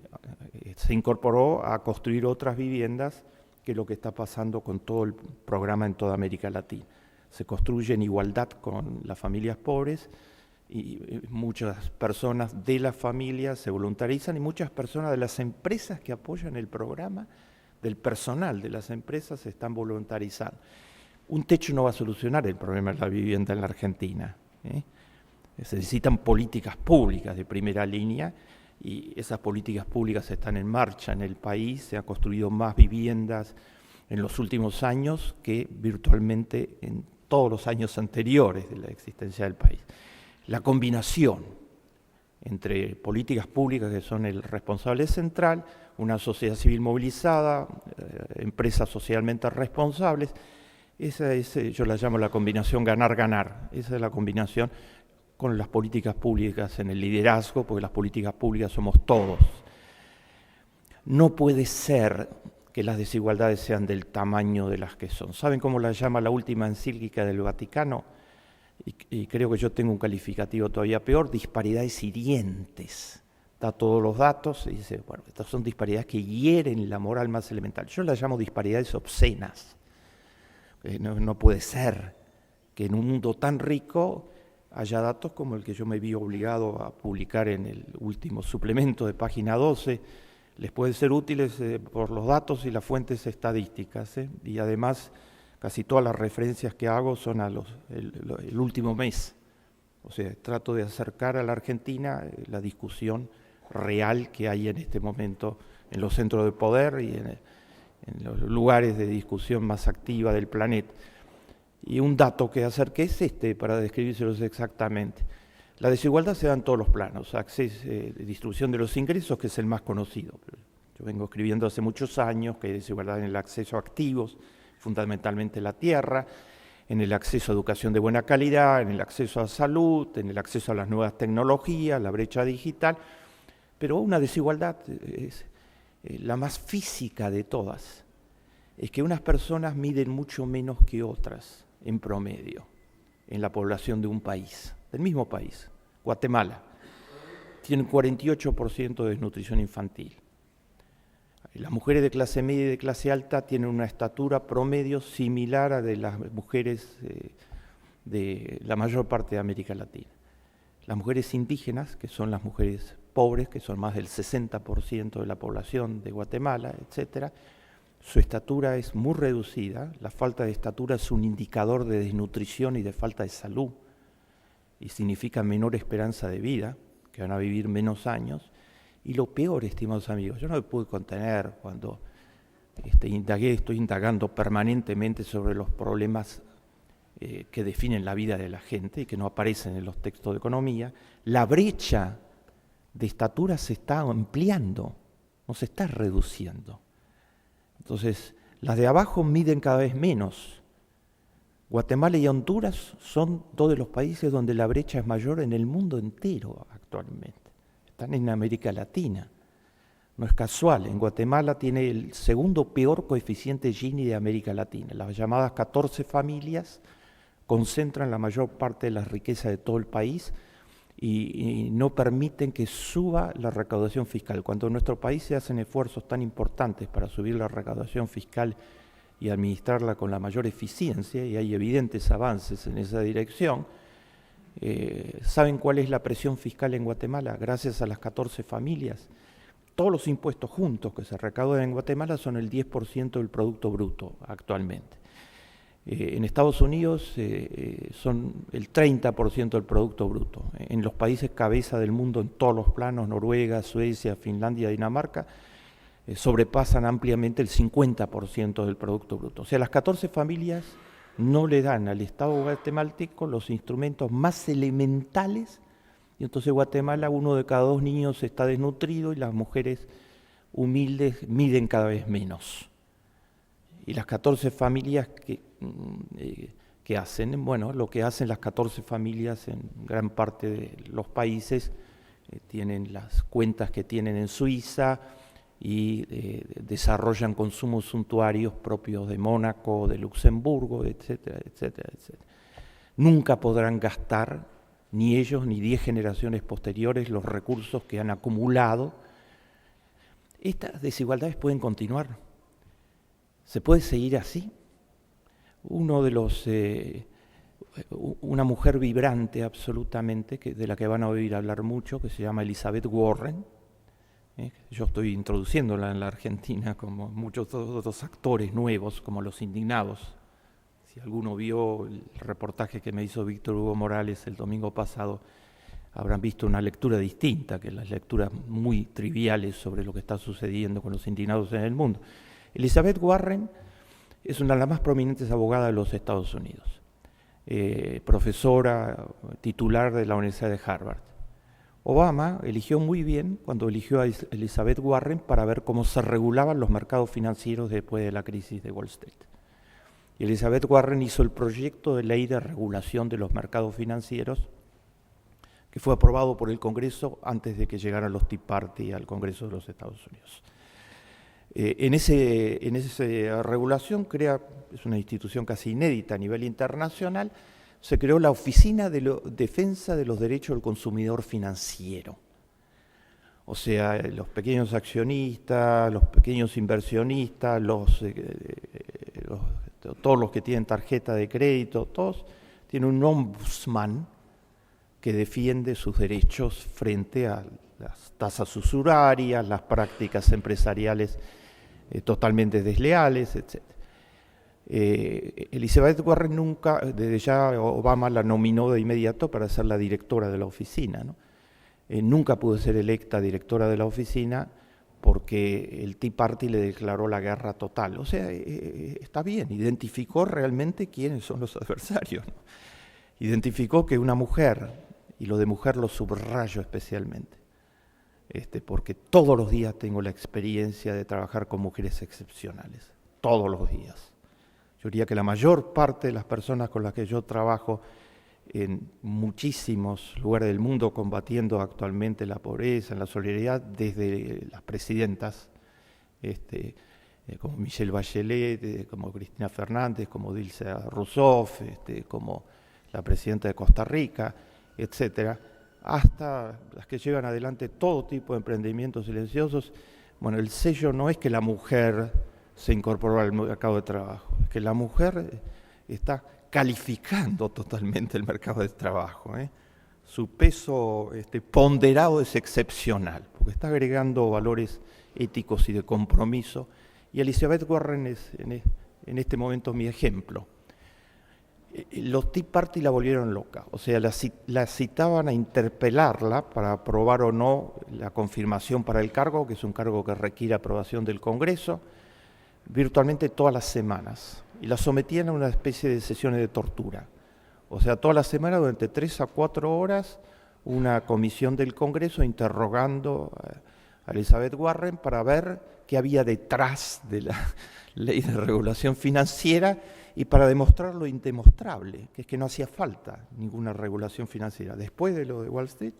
se incorporó a construir otras viviendas, que es lo que está pasando con todo el programa en toda América Latina. Se construye en igualdad con las familias pobres y muchas personas de las familias se voluntarizan y muchas personas de las empresas que apoyan el programa, del personal de las empresas, se están voluntarizando. Un techo no va a solucionar el problema de la vivienda en la Argentina. Se necesitan políticas públicas de primera línea y esas políticas públicas están en marcha en el país. Se han construido más viviendas en los últimos años que virtualmente en todos los años anteriores de la existencia del país. La combinación entre políticas públicas que son el responsable central, una sociedad civil movilizada, empresas socialmente responsables, esa es, yo la llamo la combinación ganar-ganar. Esa es la combinación con las políticas públicas en el liderazgo, porque las políticas públicas somos todos. No puede ser que las desigualdades sean del tamaño de las que son. ¿Saben cómo la llama la última encíclica del Vaticano? Y creo que yo tengo un calificativo todavía peor: disparidades hirientes. Da todos los datos y dice, bueno, estas son disparidades que hieren la moral más elemental. Yo las llamo disparidades obscenas. No puede ser que en un mundo tan rico haya datos como el que yo me vi obligado a publicar en el último suplemento de página 12. Les pueden ser útiles por los datos y las fuentes estadísticas, y además casi todas las referencias que hago son a el último mes. O sea, trato de acercar a la Argentina la discusión real que hay en este momento en los centros de poder y en los lugares de discusión más activa del planeta. Y un dato que acerqué es para describírselos exactamente. La desigualdad se da en todos los planos: distribución de los ingresos, que es el más conocido. Yo vengo escribiendo hace muchos años que hay desigualdad en el acceso a activos, fundamentalmente la tierra, en el acceso a educación de buena calidad, en el acceso a salud, en el acceso a las nuevas tecnologías, la brecha digital. Pero una desigualdad, la más física de todas, es que unas personas miden mucho menos que otras en promedio en la población de un país, del mismo país. Guatemala tiene 48% de desnutrición infantil. Las mujeres de clase media y de clase alta tienen una estatura promedio similar a de las mujeres de la mayor parte de América Latina. Las mujeres indígenas, que son las mujeres pobres, que son más del 60% de la población de Guatemala, etcétera, su estatura es muy reducida. La falta de estatura es un indicador de desnutrición y de falta de salud, y significa menor esperanza de vida, que van a vivir menos años. Y lo peor, estimados amigos, yo no me pude contener cuando estoy indagando permanentemente sobre los problemas que definen la vida de la gente y que no aparecen en los textos de economía. La brecha de estatura se está ampliando, no se está reduciendo. Entonces, las de abajo miden cada vez menos. Guatemala y Honduras son dos de los países donde la brecha es mayor en el mundo entero actualmente. Están en América Latina. No es casual. En Guatemala tiene el segundo peor coeficiente Gini de América Latina. Las llamadas 14 familias concentran la mayor parte de la riqueza de todo el país y no permiten que suba la recaudación fiscal. Cuando en nuestro país se hacen esfuerzos tan importantes para subir la recaudación fiscal y administrarla con la mayor eficiencia, y hay evidentes avances en esa dirección, ¿saben cuál es la presión fiscal en Guatemala? Gracias a las 14 familias, todos los impuestos juntos que se recaudan en Guatemala son el 10% del Producto Bruto actualmente. En Estados Unidos son el 30% del Producto Bruto. En los países cabeza del mundo en todos los planos, Noruega, Suecia, Finlandia, Dinamarca, sobrepasan ampliamente el 50% del Producto Bruto. O sea, las 14 familias no le dan al Estado guatemalteco los instrumentos más elementales, y entonces Guatemala, 1 de cada 2 niños está desnutrido y las mujeres humildes miden cada vez menos. Y las 14 familias que hacen, bueno, lo que hacen las 14 familias en gran parte de los países, tienen las cuentas que tienen en Suiza y desarrollan consumos suntuarios propios de Mónaco, de Luxemburgo, etcétera, etcétera, etcétera. Nunca podrán gastar, ni ellos ni 10 generaciones posteriores, los recursos que han acumulado. Estas desigualdades pueden continuar. ¿Se puede seguir así? Una mujer vibrante absolutamente, de la que van a oír hablar mucho, que se llama Elizabeth Warren. Yo estoy introduciéndola en la Argentina, como muchos otros actores nuevos, como Los Indignados, si alguno vio el reportaje que me hizo Víctor Hugo Morales el domingo pasado, habrán visto una lectura distinta que las lecturas muy triviales sobre lo que está sucediendo con los indignados en el mundo. Elizabeth Warren es una de las más prominentes abogadas de los Estados Unidos, profesora titular de la Universidad de Harvard. Obama eligió muy bien cuando eligió a Elizabeth Warren para ver cómo se regulaban los mercados financieros después de la crisis de Wall Street. Y Elizabeth Warren hizo el proyecto de ley de regulación de los mercados financieros que fue aprobado por el Congreso antes de que llegaran los Tea Party al Congreso de los Estados Unidos. En esa regulación es una institución casi inédita a nivel internacional, se creó la Oficina de Defensa de los Derechos del Consumidor Financiero. O sea, los pequeños accionistas, los pequeños inversionistas, todos los que tienen tarjeta de crédito, todos tienen un ombudsman que defiende sus derechos frente a las tasas usurarias, las prácticas empresariales totalmente desleales, etc. Elizabeth Warren nunca, desde ya Obama la nominó de inmediato para ser la directora de la oficina, ¿no? Nunca pudo ser electa directora de la oficina porque el Tea Party le declaró la guerra total. O sea, está bien, identificó realmente quiénes son los adversarios, ¿no? Identificó que una mujer, y lo de mujer lo subrayo especialmente, porque todos los días tengo la experiencia de trabajar con mujeres excepcionales, todos los días. Yo diría que la mayor parte de las personas con las que yo trabajo en muchísimos lugares del mundo combatiendo actualmente la pobreza, en la solidaridad, desde las presidentas, como Michelle Bachelet, como Cristina Fernández, como Dilsa Rousseff, como la presidenta de Costa Rica, etcétera, hasta las que llevan adelante todo tipo de emprendimientos silenciosos. Bueno, el sello no es que la mujer se incorporó al mercado de trabajo, es que la mujer está calificando totalmente el mercado de trabajo, Su peso ponderado es excepcional, porque está agregando valores éticos y de compromiso, y Elizabeth Warren es en este momento mi ejemplo. Los Tea Party la volvieron loca, o sea, la citaban a interpelarla para aprobar o no la confirmación para el cargo, que es un cargo que requiere aprobación del Congreso, virtualmente todas las semanas, y la sometían a una especie de sesiones de tortura. O sea, todas las semanas, durante 3 a 4 horas, una comisión del Congreso interrogando a Elizabeth Warren para ver qué había detrás de la ley de regulación financiera y para demostrar lo indemostrable, que es que no hacía falta ninguna regulación financiera. Después de lo de Wall Street,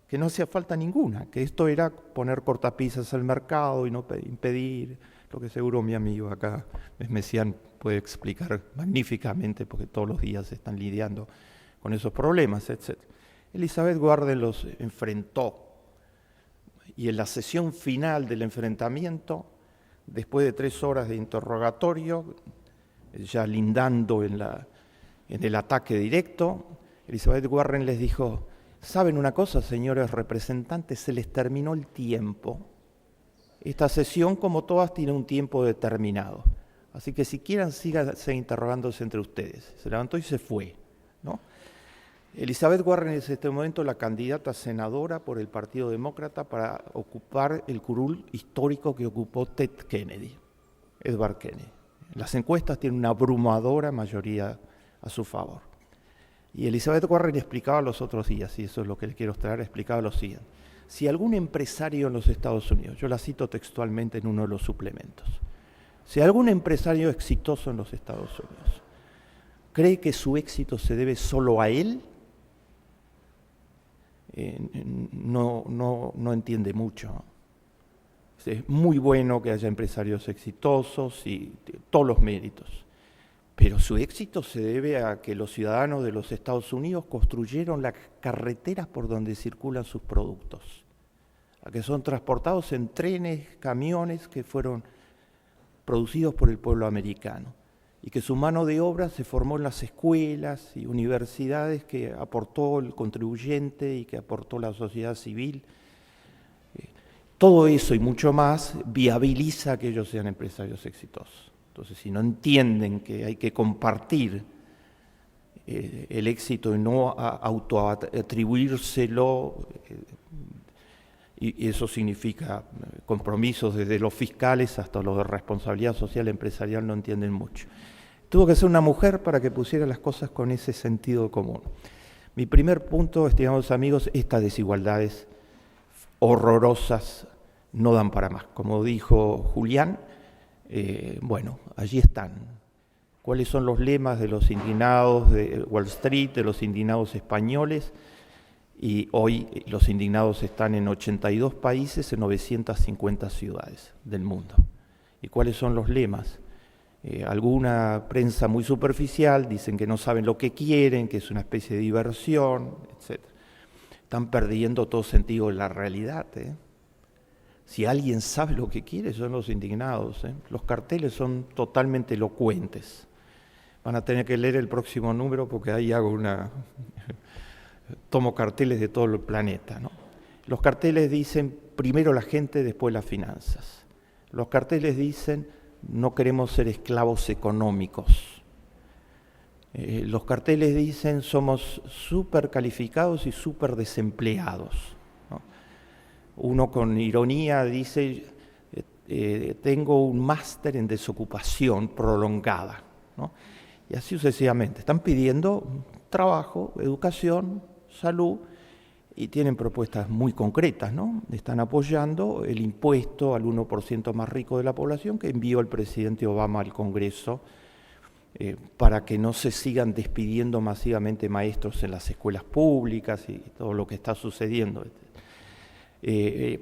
que no hacía falta ninguna, que esto era poner cortapisas al mercado y no impedir, lo que seguro mi amigo acá, Messián, puede explicar magníficamente, porque todos los días están lidiando con esos problemas, etc. Elizabeth Warren los enfrentó, y en la sesión final del enfrentamiento, después de 3 horas de interrogatorio, ya lindando en el ataque directo, Elizabeth Warren les dijo: ¿saben una cosa, señores representantes? Se les terminó el tiempo. Esta sesión, como todas, tiene un tiempo determinado. Así que si quieren, síganse interrogándose entre ustedes. Se levantó y se fue, ¿no? Elizabeth Warren es en este momento la candidata senadora por el Partido Demócrata para ocupar el curul histórico que ocupó Edward Kennedy. Las encuestas tienen una abrumadora mayoría a su favor. Y Elizabeth Warren explicaba los otros días, y eso es lo que le quiero traer, explicaba lo siguiente: si algún empresario en los Estados Unidos, yo la cito textualmente en uno de los suplementos, si algún empresario exitoso en los Estados Unidos cree que su éxito se debe solo a él, no entiende mucho. Es muy bueno que haya empresarios exitosos y todos los méritos, pero su éxito se debe a que los ciudadanos de los Estados Unidos construyeron las carreteras por donde circulan sus productos, a que son transportados en trenes, camiones que fueron producidos por el pueblo americano, y que su mano de obra se formó en las escuelas y universidades que aportó el contribuyente y que aportó la sociedad civil. Todo eso y mucho más viabiliza que ellos sean empresarios exitosos. Entonces, si no entienden que hay que compartir el éxito y no autoatribuírselo, y eso significa compromisos desde los fiscales hasta los de responsabilidad social empresarial, no entienden mucho. Tuvo que ser una mujer para que pusiera las cosas con ese sentido común. Mi primer punto, estimados amigos, estas desigualdades horrorosas no dan para más. Como dijo Julián, bueno, allí están. ¿Cuáles son los lemas de los indignados de Wall Street, de los indignados españoles? Y hoy los indignados están en 82 países, en 950 ciudades del mundo. ¿Y cuáles son los lemas? Alguna prensa muy superficial dicen que no saben lo que quieren, que es una especie de diversión, etc. Están perdiendo todo sentido de la realidad. Si alguien sabe lo que quiere, son los indignados. Los carteles son totalmente elocuentes. Van a tener que leer el próximo número porque ahí tomo carteles de todo el planeta, ¿no? Los carteles dicen primero la gente, después las finanzas. Los carteles dicen no queremos ser esclavos económicos. Los carteles dicen somos súper calificados y súper desempleados, ¿no? Uno con ironía dice tengo un máster en desocupación prolongada, ¿no? Y así sucesivamente. Están pidiendo trabajo, educación, salud, y tienen propuestas muy concretas, ¿no? Están apoyando el impuesto al 1% más rico de la población que envió el presidente Obama al Congreso para que no se sigan despidiendo masivamente maestros en las escuelas públicas y todo lo que está sucediendo.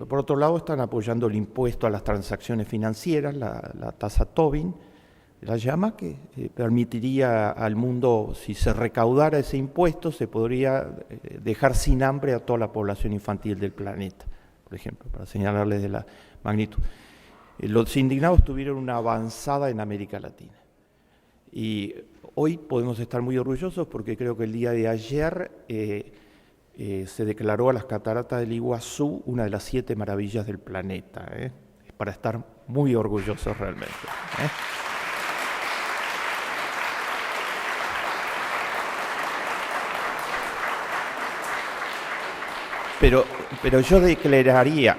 Por otro lado, están apoyando el impuesto a las transacciones financieras, la tasa Tobin, la llama, que permitiría al mundo, si se recaudara ese impuesto, se podría dejar sin hambre a toda la población infantil del planeta, por ejemplo, para señalarles de la magnitud. Los indignados tuvieron una avanzada en América Latina. Y hoy podemos estar muy orgullosos porque creo que el día de ayer se declaró a las cataratas del Iguazú una de las 7 maravillas del planeta. Es para estar muy orgullosos realmente. Pero yo declararía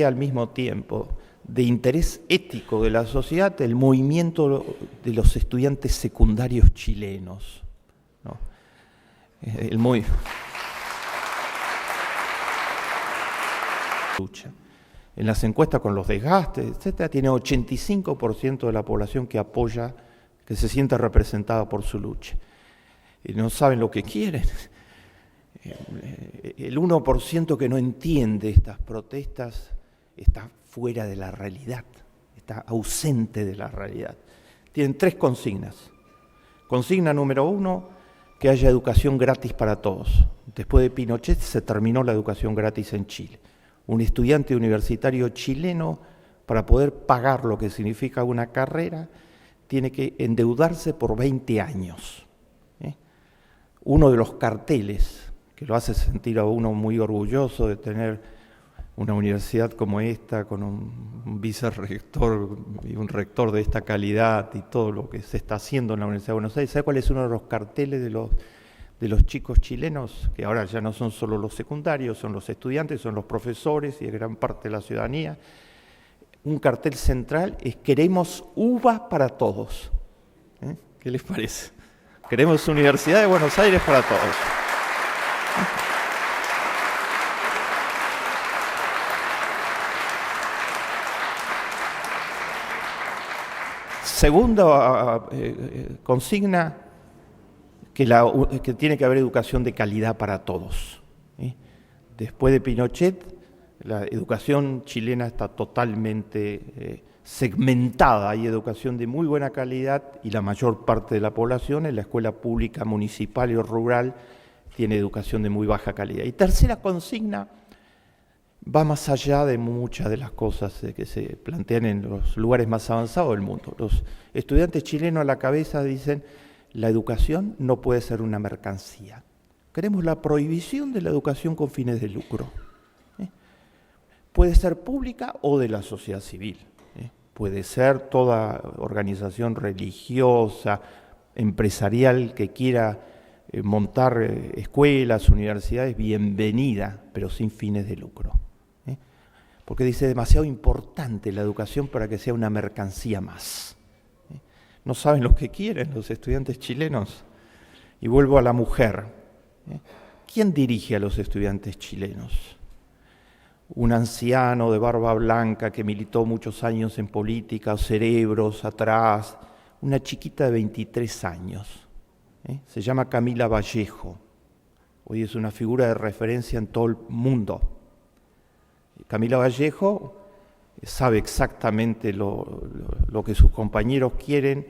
al mismo tiempo de interés ético de la sociedad el movimiento de los estudiantes secundarios chilenos, ¿no? Lucha. En las encuestas con los desgastes, etcétera, tiene 85% de la población que apoya, que se siente representada por su lucha. Y no saben lo que quieren. El 1% que no entiende estas protestas está fuera de la realidad, está ausente de la realidad. Tienen 3 consignas. Consigna número 1, que haya educación gratis para todos. Después de Pinochet se terminó la educación gratis en Chile. Un estudiante universitario chileno, para poder pagar lo que significa una carrera, tiene que endeudarse por 20 años. Uno de los carteles que lo hace sentir a uno muy orgulloso de tener una universidad como esta, con un vicerrector y un rector de esta calidad y todo lo que se está haciendo en la Universidad de Buenos Aires. ¿Sabe cuál es uno de los carteles de los chicos chilenos? Que ahora ya no son solo los secundarios, son los estudiantes, son los profesores y gran parte de la ciudadanía. Un cartel central es queremos uva para todos. ¿Qué les parece? Queremos Universidad de Buenos Aires para todos. Segunda consigna, que tiene que haber educación de calidad para todos. Después de Pinochet, la educación chilena está totalmente segmentada. Hay educación de muy buena calidad y la mayor parte de la población en la escuela pública municipal y rural tiene educación de muy baja calidad. Y tercera consigna, va más allá de muchas de las cosas que se plantean en los lugares más avanzados del mundo. Los estudiantes chilenos a la cabeza dicen, la educación no puede ser una mercancía. Queremos la prohibición de la educación con fines de lucro. Puede ser pública o de la sociedad civil. puede ser toda organización religiosa, empresarial que quiera montar escuelas, universidades, bienvenida, pero sin fines de lucro. Porque dice, demasiado importante la educación para que sea una mercancía más. No saben lo que quieren los estudiantes chilenos. Y vuelvo a la mujer. ¿Quién dirige a los estudiantes chilenos? Un anciano de barba blanca que militó muchos años en política, cerebros atrás, una chiquita de 23 años. Se llama Camila Vallejo. Hoy es una figura de referencia en todo el mundo. Camila Vallejo sabe exactamente lo que sus compañeros quieren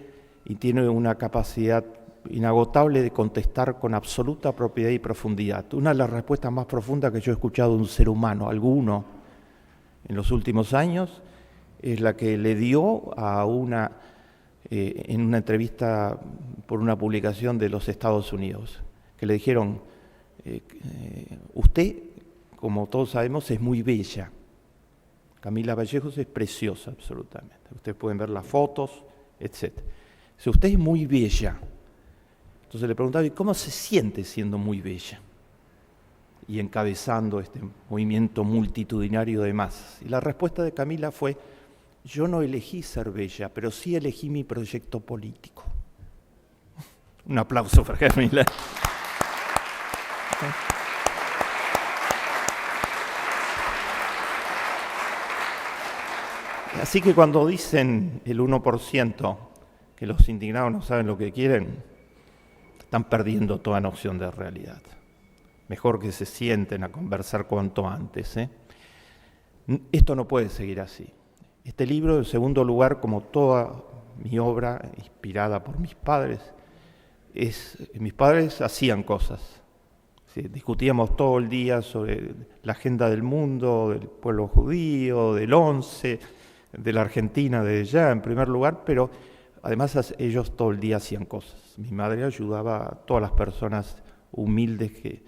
y tiene una capacidad inagotable de contestar con absoluta propiedad y profundidad. Una de las respuestas más profundas que yo he escuchado de un ser humano, alguno, en los últimos años, es la que le dio en una entrevista por una publicación de los Estados Unidos, que le dijeron, usted, como todos sabemos, es muy bella. Camila Vallejos es preciosa, absolutamente. Ustedes pueden ver las fotos, etc. Si usted es muy bella, entonces le preguntaba, ¿y cómo se siente siendo muy bella? Y encabezando este movimiento multitudinario de masas. Y la respuesta de Camila fue, yo no elegí ser bella, pero sí elegí mi proyecto político. Un aplauso para Camila. Así que cuando dicen el 1% que los indignados no saben lo que quieren, están perdiendo toda noción de realidad. Mejor que se sienten a conversar cuanto antes. Esto no puede seguir así. Este libro, en segundo lugar, como toda mi obra, inspirada por mis padres, mis padres hacían cosas. ¿Sí? Discutíamos todo el día sobre la agenda del mundo, del pueblo judío, del 11, de la Argentina de allá, en primer lugar, pero además ellos todo el día hacían cosas. Mi madre ayudaba a todas las personas humildes que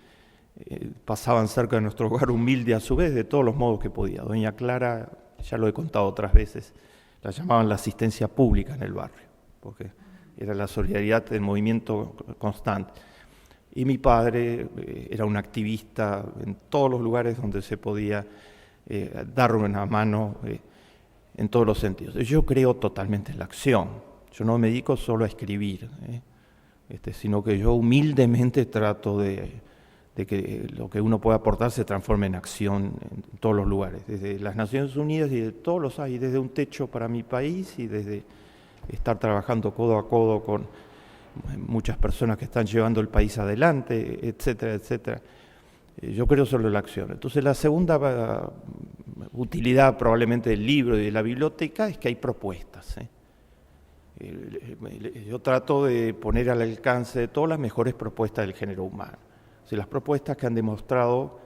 pasaban cerca de nuestro hogar, humilde a su vez, de todos los modos que podía. Doña Clara, ya lo he contado otras veces, la llamaban la asistencia pública en el barrio, porque era la solidaridad en movimiento constante. Y mi padre era un activista en todos los lugares donde se podía dar una mano en todos los sentidos. Yo creo totalmente en la acción. Yo no me dedico solo a escribir, sino que yo humildemente trato de que lo que uno puede aportar se transforme en acción en todos los lugares, desde las Naciones Unidas y de todos los hay, desde un techo para mi país y desde estar trabajando codo a codo con muchas personas que están llevando el país adelante, etcétera, etcétera. Yo creo solo en la acción. Entonces la segunda utilidad probablemente del libro y de la biblioteca es que hay propuestas. Yo trato de poner al alcance de todas las mejores propuestas del género humano. O sea, las propuestas que han demostrado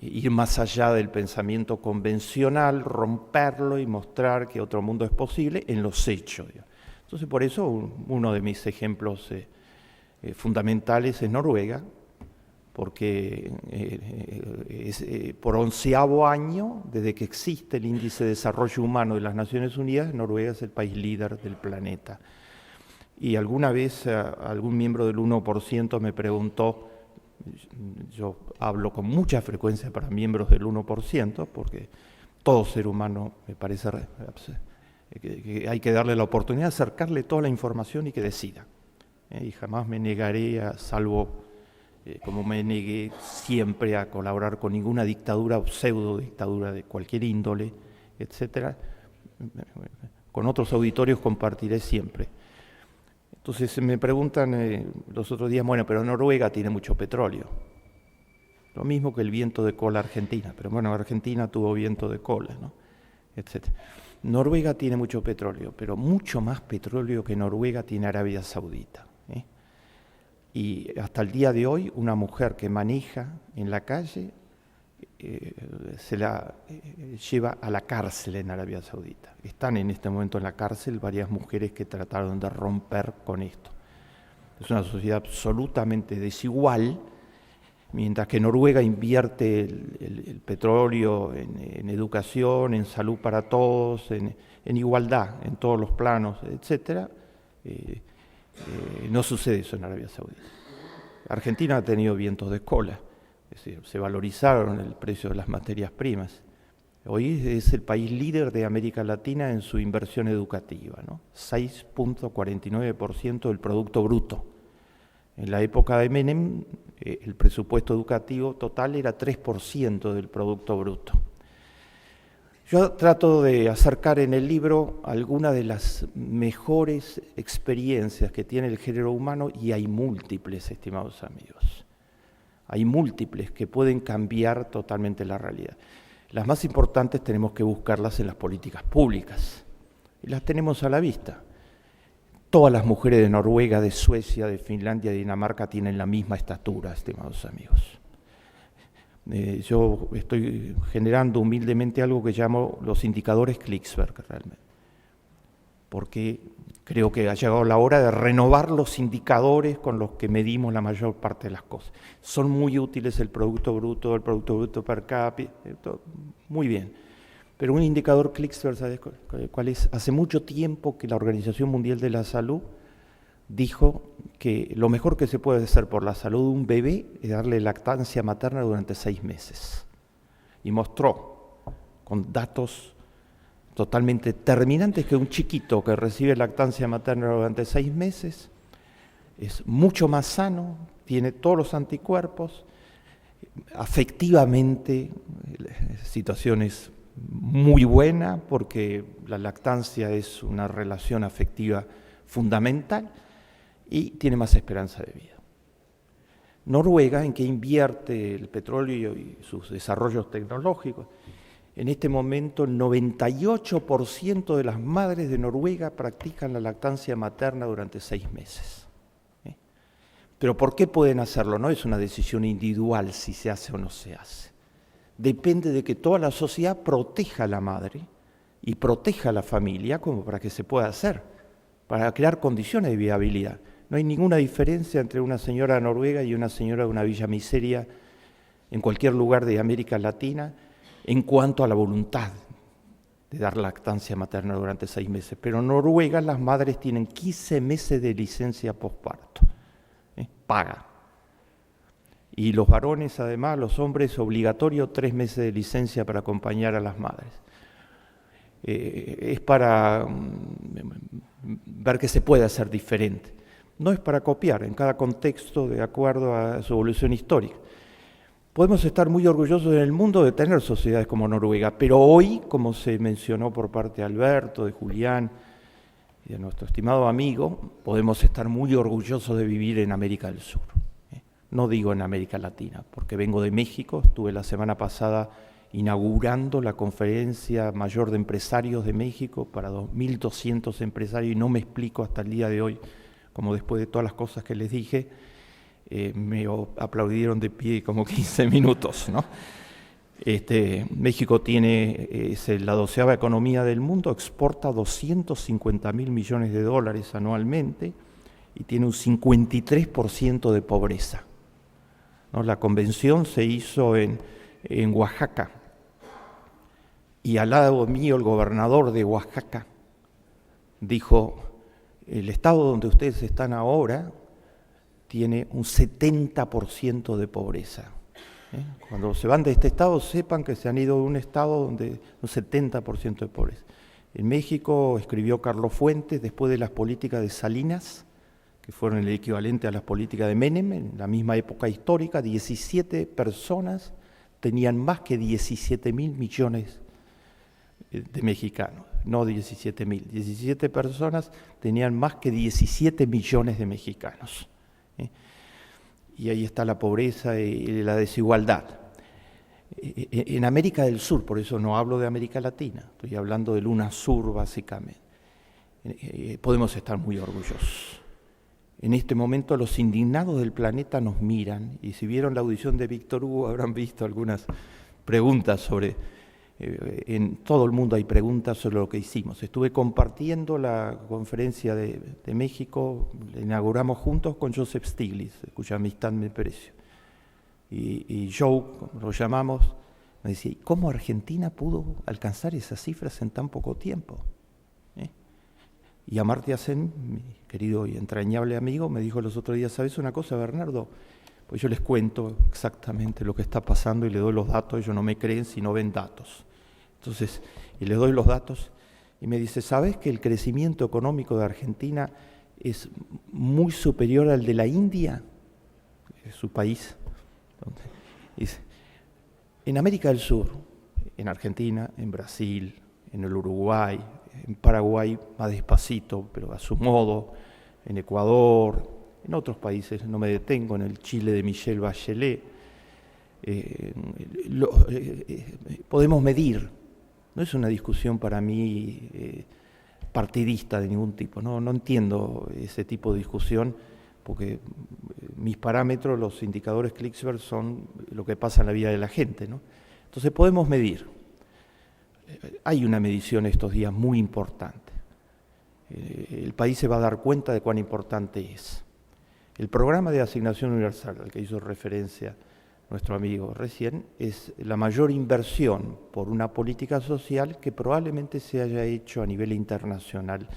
ir más allá del pensamiento convencional, romperlo y mostrar que otro mundo es posible en los hechos. Entonces, por eso uno de mis ejemplos fundamentales es Noruega, porque por 11º año, desde que existe el Índice de Desarrollo Humano de las Naciones Unidas, Noruega es el país líder del planeta. Y alguna vez algún miembro del 1% me preguntó, yo hablo con mucha frecuencia para miembros del 1%, porque todo ser humano me parece que hay que darle la oportunidad de acercarle toda la información y que decida. Y jamás me negaré, salvo como me negué siempre a colaborar con ninguna dictadura o pseudo dictadura de cualquier índole, etcétera. Con otros auditorios compartiré siempre. Entonces me preguntan los otros días, bueno, pero Noruega tiene mucho petróleo. Lo mismo que el viento de cola argentina, pero bueno, Argentina tuvo viento de cola, ¿no? Etcétera. Noruega tiene mucho petróleo, pero mucho más petróleo que Noruega tiene Arabia Saudita. Y hasta el día de hoy, una mujer que maneja en la calle se la lleva a la cárcel en Arabia Saudita. Están en este momento en la cárcel varias mujeres que trataron de romper con esto. Es una sociedad absolutamente desigual mientras que Noruega invierte el petróleo en educación, en salud para todos, en igualdad, en todos los planos, etcétera, no sucede eso en Arabia Saudita. Argentina ha tenido vientos de cola, es decir, se valorizaron el precio de las materias primas. Hoy es el país líder de América Latina en su inversión educativa, ¿no? 6.49% del Producto Bruto. En la época de Menem, el presupuesto educativo total era 3% del Producto Bruto. Yo trato de acercar en el libro algunas de las mejores experiencias que tiene el género humano, y hay múltiples, estimados amigos. Hay múltiples que pueden cambiar totalmente la realidad. Las más importantes tenemos que buscarlas en las políticas públicas, y las tenemos a la vista. Todas las mujeres de Noruega, de Suecia, de Finlandia, de Dinamarca tienen la misma estatura, estimados amigos. Yo estoy generando humildemente algo que llamo los indicadores Kliksberg, realmente, porque creo que ha llegado la hora de renovar los indicadores con los que medimos la mayor parte de las cosas. Son muy útiles el Producto Bruto per cápita, muy bien. Pero un indicador Kliksberg, ¿sabes cuál es? Hace mucho tiempo que la Organización Mundial de la Salud dijo que lo mejor que se puede hacer por la salud de un bebé es darle lactancia materna durante 6 meses. Y mostró con datos totalmente determinantes que un chiquito que recibe lactancia materna durante 6 meses es mucho más sano, tiene todos los anticuerpos, afectivamente situaciones muy buena, porque la lactancia es una relación afectiva fundamental, y tiene más esperanza de vida. Noruega, en que invierte el petróleo y sus desarrollos tecnológicos, en este momento el 98% de las madres de Noruega practican la lactancia materna durante 6 meses. Pero ¿por qué pueden hacerlo? No es una decisión individual si se hace o no se hace. Depende de que toda la sociedad proteja a la madre y proteja a la familia como para que se pueda hacer, para crear condiciones de viabilidad. No hay ninguna diferencia entre una señora de Noruega y una señora de una villa miseria en cualquier lugar de América Latina en cuanto a la voluntad de dar lactancia materna durante 6 meses. Pero en Noruega las madres tienen 15 meses de licencia posparto, paga. Y los varones, además, los hombres, obligatorio 3 meses de licencia para acompañar a las madres. Es para ver que se puede hacer diferente. No es para copiar, en cada contexto, de acuerdo a su evolución histórica. Podemos estar muy orgullosos en el mundo de tener sociedades como Noruega, pero hoy, como se mencionó por parte de Alberto, de Julián y de nuestro estimado amigo, podemos estar muy orgullosos de vivir en América del Sur. No digo en América Latina, porque vengo de México, estuve la semana pasada inaugurando la Conferencia Mayor de Empresarios de México para 2.200 empresarios, y no me explico hasta el día de hoy, como después de todas las cosas que les dije, me aplaudieron de pie como 15 minutos, ¿no? México es la 12ª economía del mundo, exporta 250.000 millones de dólares anualmente y tiene un 53% de pobreza, ¿no? La convención se hizo en Oaxaca, y al lado mío el gobernador de Oaxaca dijo: el estado donde ustedes están ahora tiene un 70% de pobreza. Cuando se van de este estado, sepan que se han ido de un estado donde un 70% de pobreza. En México, escribió Carlos Fuentes, después de las políticas de Salinas, que fueron el equivalente a las políticas de Menem, en la misma época histórica, 17 personas tenían más que 17.000 millones de mexicanos. No 17.000, 17 personas tenían más que 17 millones de mexicanos. Y ahí está la pobreza y la desigualdad. En América del Sur, por eso no hablo de América Latina, estoy hablando del UNASUR básicamente, podemos estar muy orgullosos. En este momento los indignados del planeta nos miran, y si vieron la audición de Víctor Hugo habrán visto algunas preguntas sobre... en todo el mundo hay preguntas sobre lo que hicimos. Estuve compartiendo la conferencia de México, la inauguramos juntos con Joseph Stiglitz, cuya amistad me aprecio. y Joe, como lo llamamos, me decía, ¿cómo Argentina pudo alcanzar esas cifras en tan poco tiempo? Y Amartya Sen, mi querido y entrañable amigo, me dijo los otros días, ¿sabes una cosa, Bernardo? Pues yo les cuento exactamente lo que está pasando y le doy los datos, ellos no me creen si no ven datos. Entonces, y les doy los datos y me dice, ¿sabes que el crecimiento económico de Argentina es muy superior al de la India? Es su país. Dice, en América del Sur, en Argentina, en Brasil, en el Uruguay, en Paraguay más despacito, pero a su modo, en Ecuador, en otros países, no me detengo, en el Chile de Michelle Bachelet, podemos medir. No es una discusión para mí partidista de ningún tipo, no entiendo ese tipo de discusión, porque mis parámetros, los indicadores Klicksberg, son lo que pasa en la vida de la gente, ¿no? Entonces podemos medir. Hay una medición estos días muy importante. El país se va a dar cuenta de cuán importante es. El programa de asignación universal, al que hizo referencia nuestro amigo recién, es la mayor inversión por una política social que probablemente se haya hecho a nivel internacional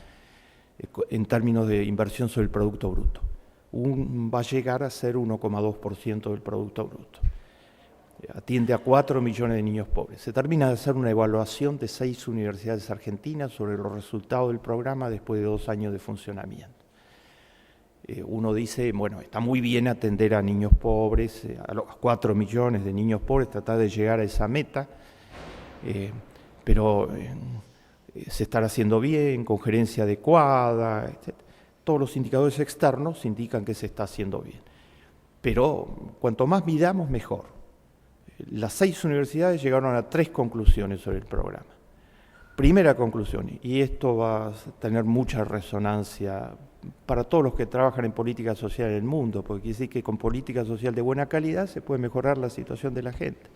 en términos de inversión sobre el Producto Bruto. Va a llegar a ser 1,2% del Producto Bruto. Atiende a 4 millones de niños pobres. Se termina de hacer una evaluación de 6 universidades argentinas sobre los resultados del programa después de 2 años de funcionamiento. Uno dice, bueno, está muy bien atender a niños pobres, a los 4 millones de niños pobres, tratar de llegar a esa meta, pero se estará haciendo bien, con gerencia adecuada, etc. Todos los indicadores externos indican que se está haciendo bien. Pero cuanto más midamos, mejor. Las 6 universidades llegaron a 3 conclusiones sobre el programa. Primera conclusión, y esto va a tener mucha resonancia para todos los que trabajan en política social en el mundo, porque quiere decir que con política social de buena calidad se puede mejorar la situación de la gente.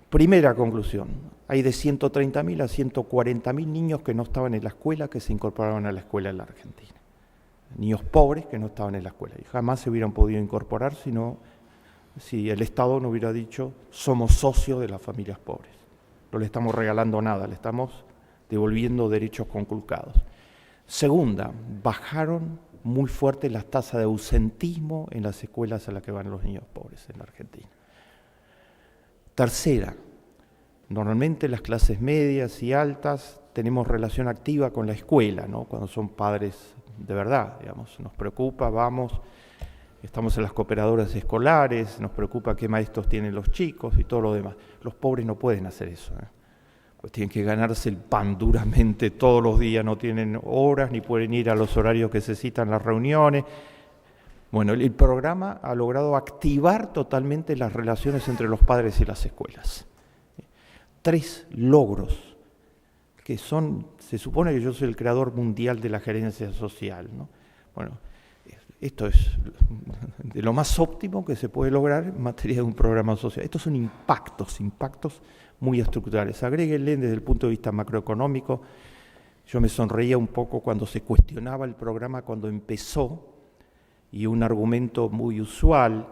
Primera conclusión, hay de 130.000 a 140.000 niños que no estaban en la escuela, que se incorporaban a la escuela en la Argentina. Niños pobres que no estaban en la escuela y jamás se hubieran podido incorporar si el Estado no hubiera dicho, somos socios de las familias pobres. No le estamos regalando nada, le estamos devolviendo derechos conculcados. Segunda, bajaron muy fuerte las tasas de ausentismo en las escuelas a las que van los niños pobres en la Argentina. Tercera, normalmente las clases medias y altas tenemos relación activa con la escuela, ¿no? Cuando son padres de verdad, digamos, nos preocupa, vamos, estamos en las cooperadoras escolares, nos preocupa qué maestros tienen los chicos y todo lo demás. Los pobres no pueden hacer eso, pues tienen que ganarse el pan duramente todos los días, no tienen horas ni pueden ir a los horarios que se citan las reuniones. Bueno, el programa ha logrado activar totalmente las relaciones entre los padres y las escuelas. 3 logros que se supone que yo soy el creador mundial de la gerencia social, ¿no? Bueno, esto es de lo más óptimo que se puede lograr en materia de un programa social. Estos son impactos muy estructurales. Agréguenle desde el punto de vista macroeconómico. Yo me sonreía un poco cuando se cuestionaba el programa cuando empezó, y un argumento muy usual,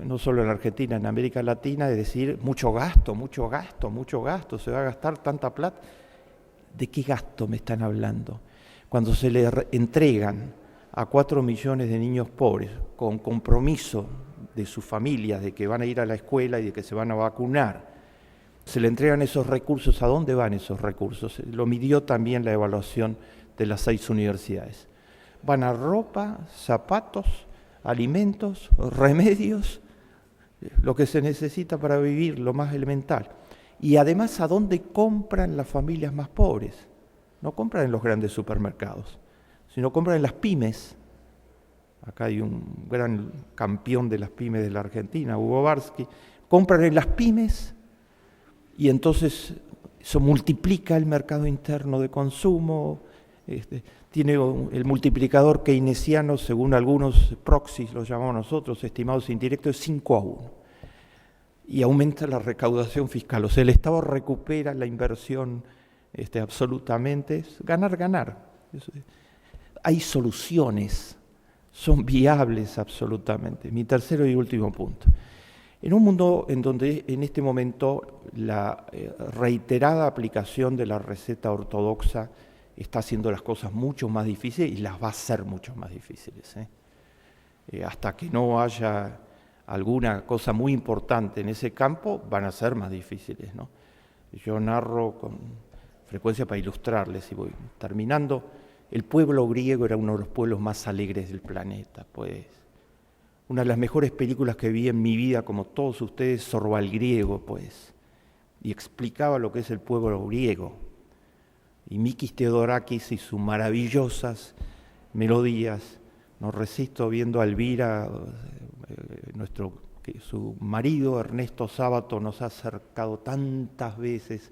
no solo en Argentina, en América Latina, es decir, mucho gasto, se va a gastar tanta plata. ¿De qué gasto me están hablando? Cuando se le entregan a 4 millones de niños pobres con compromiso de sus familias, de que van a ir a la escuela y de que se van a vacunar, se le entregan esos recursos. ¿A dónde van esos recursos? Lo midió también la evaluación de las 6 universidades. Van a ropa, zapatos, alimentos, remedios, lo que se necesita para vivir, lo más elemental. Y además, ¿a dónde compran las familias más pobres? No compran en los grandes supermercados, sino compran en las pymes. Acá hay un gran campeón de las pymes de la Argentina, Hugo Barsky. Compran en las pymes y entonces eso multiplica el mercado interno de consumo. Tiene el multiplicador keynesiano, según algunos proxies, lo llamamos nosotros, estimados indirectos, es 5-1. Y aumenta la recaudación fiscal. O sea, el Estado recupera la inversión absolutamente. Es ganar. Hay soluciones son viables absolutamente. Mi tercero y último punto. En un mundo en donde en este momento la reiterada aplicación de la receta ortodoxa está haciendo las cosas mucho más difíciles y las va a hacer mucho más difíciles. Hasta que no haya alguna cosa muy importante en ese campo, van a ser más difíciles, ¿no? Yo narro con frecuencia para ilustrarles, y voy terminando, el pueblo griego era uno de los pueblos más alegres del planeta, pues. Una de las mejores películas que vi en mi vida, como todos ustedes, Zorba el griego, pues, y explicaba lo que es el pueblo griego. Y Mikis Theodorakis y sus maravillosas melodías. No resisto viendo a Elvira, su marido Ernesto Sábato nos ha acercado tantas veces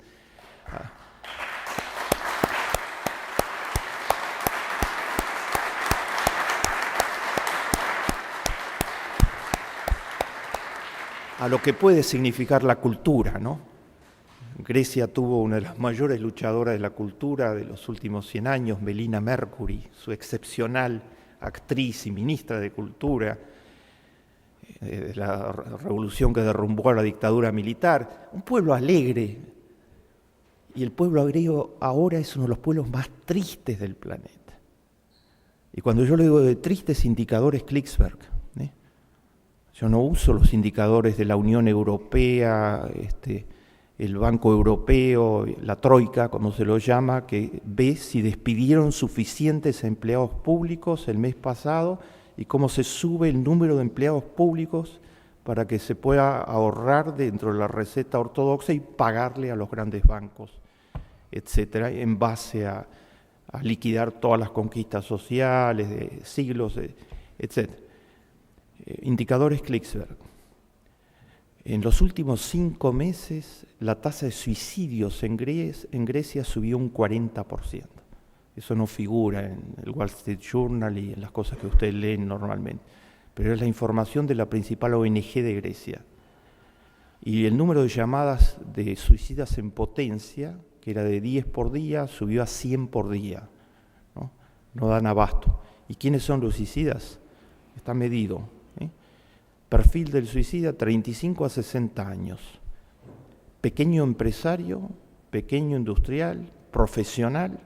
a lo que puede significar la cultura, ¿no? Grecia tuvo una de las mayores luchadoras de la cultura de los últimos 100 años, Melina Mercury, su excepcional actriz y ministra de Cultura, de la revolución que derrumbó a la dictadura militar. Un pueblo alegre, y el pueblo griego ahora es uno de los pueblos más tristes del planeta. Y cuando yo le digo de tristes indicadores, Klicksberg, yo no uso los indicadores de la Unión Europea, el Banco Europeo, la Troika, como se lo llama, que ve si despidieron suficientes empleados públicos el mes pasado y cómo se sube el número de empleados públicos para que se pueda ahorrar dentro de la receta ortodoxa y pagarle a los grandes bancos, etcétera, en base a liquidar todas las conquistas sociales de siglos, etcétera. Indicadores Klicksberg. En los últimos 5 meses, la tasa de suicidios en Grecia subió un 40%. Eso no figura en el Wall Street Journal y en las cosas que ustedes leen normalmente, pero es la información de la principal ONG de Grecia. Y el número de llamadas de suicidas en potencia, que era de 10 por día, subió a 100 por día. No dan abasto. ¿Y quiénes son los suicidas? Está medido. Perfil del suicida, 35 a 60 años. Pequeño empresario, pequeño industrial, profesional,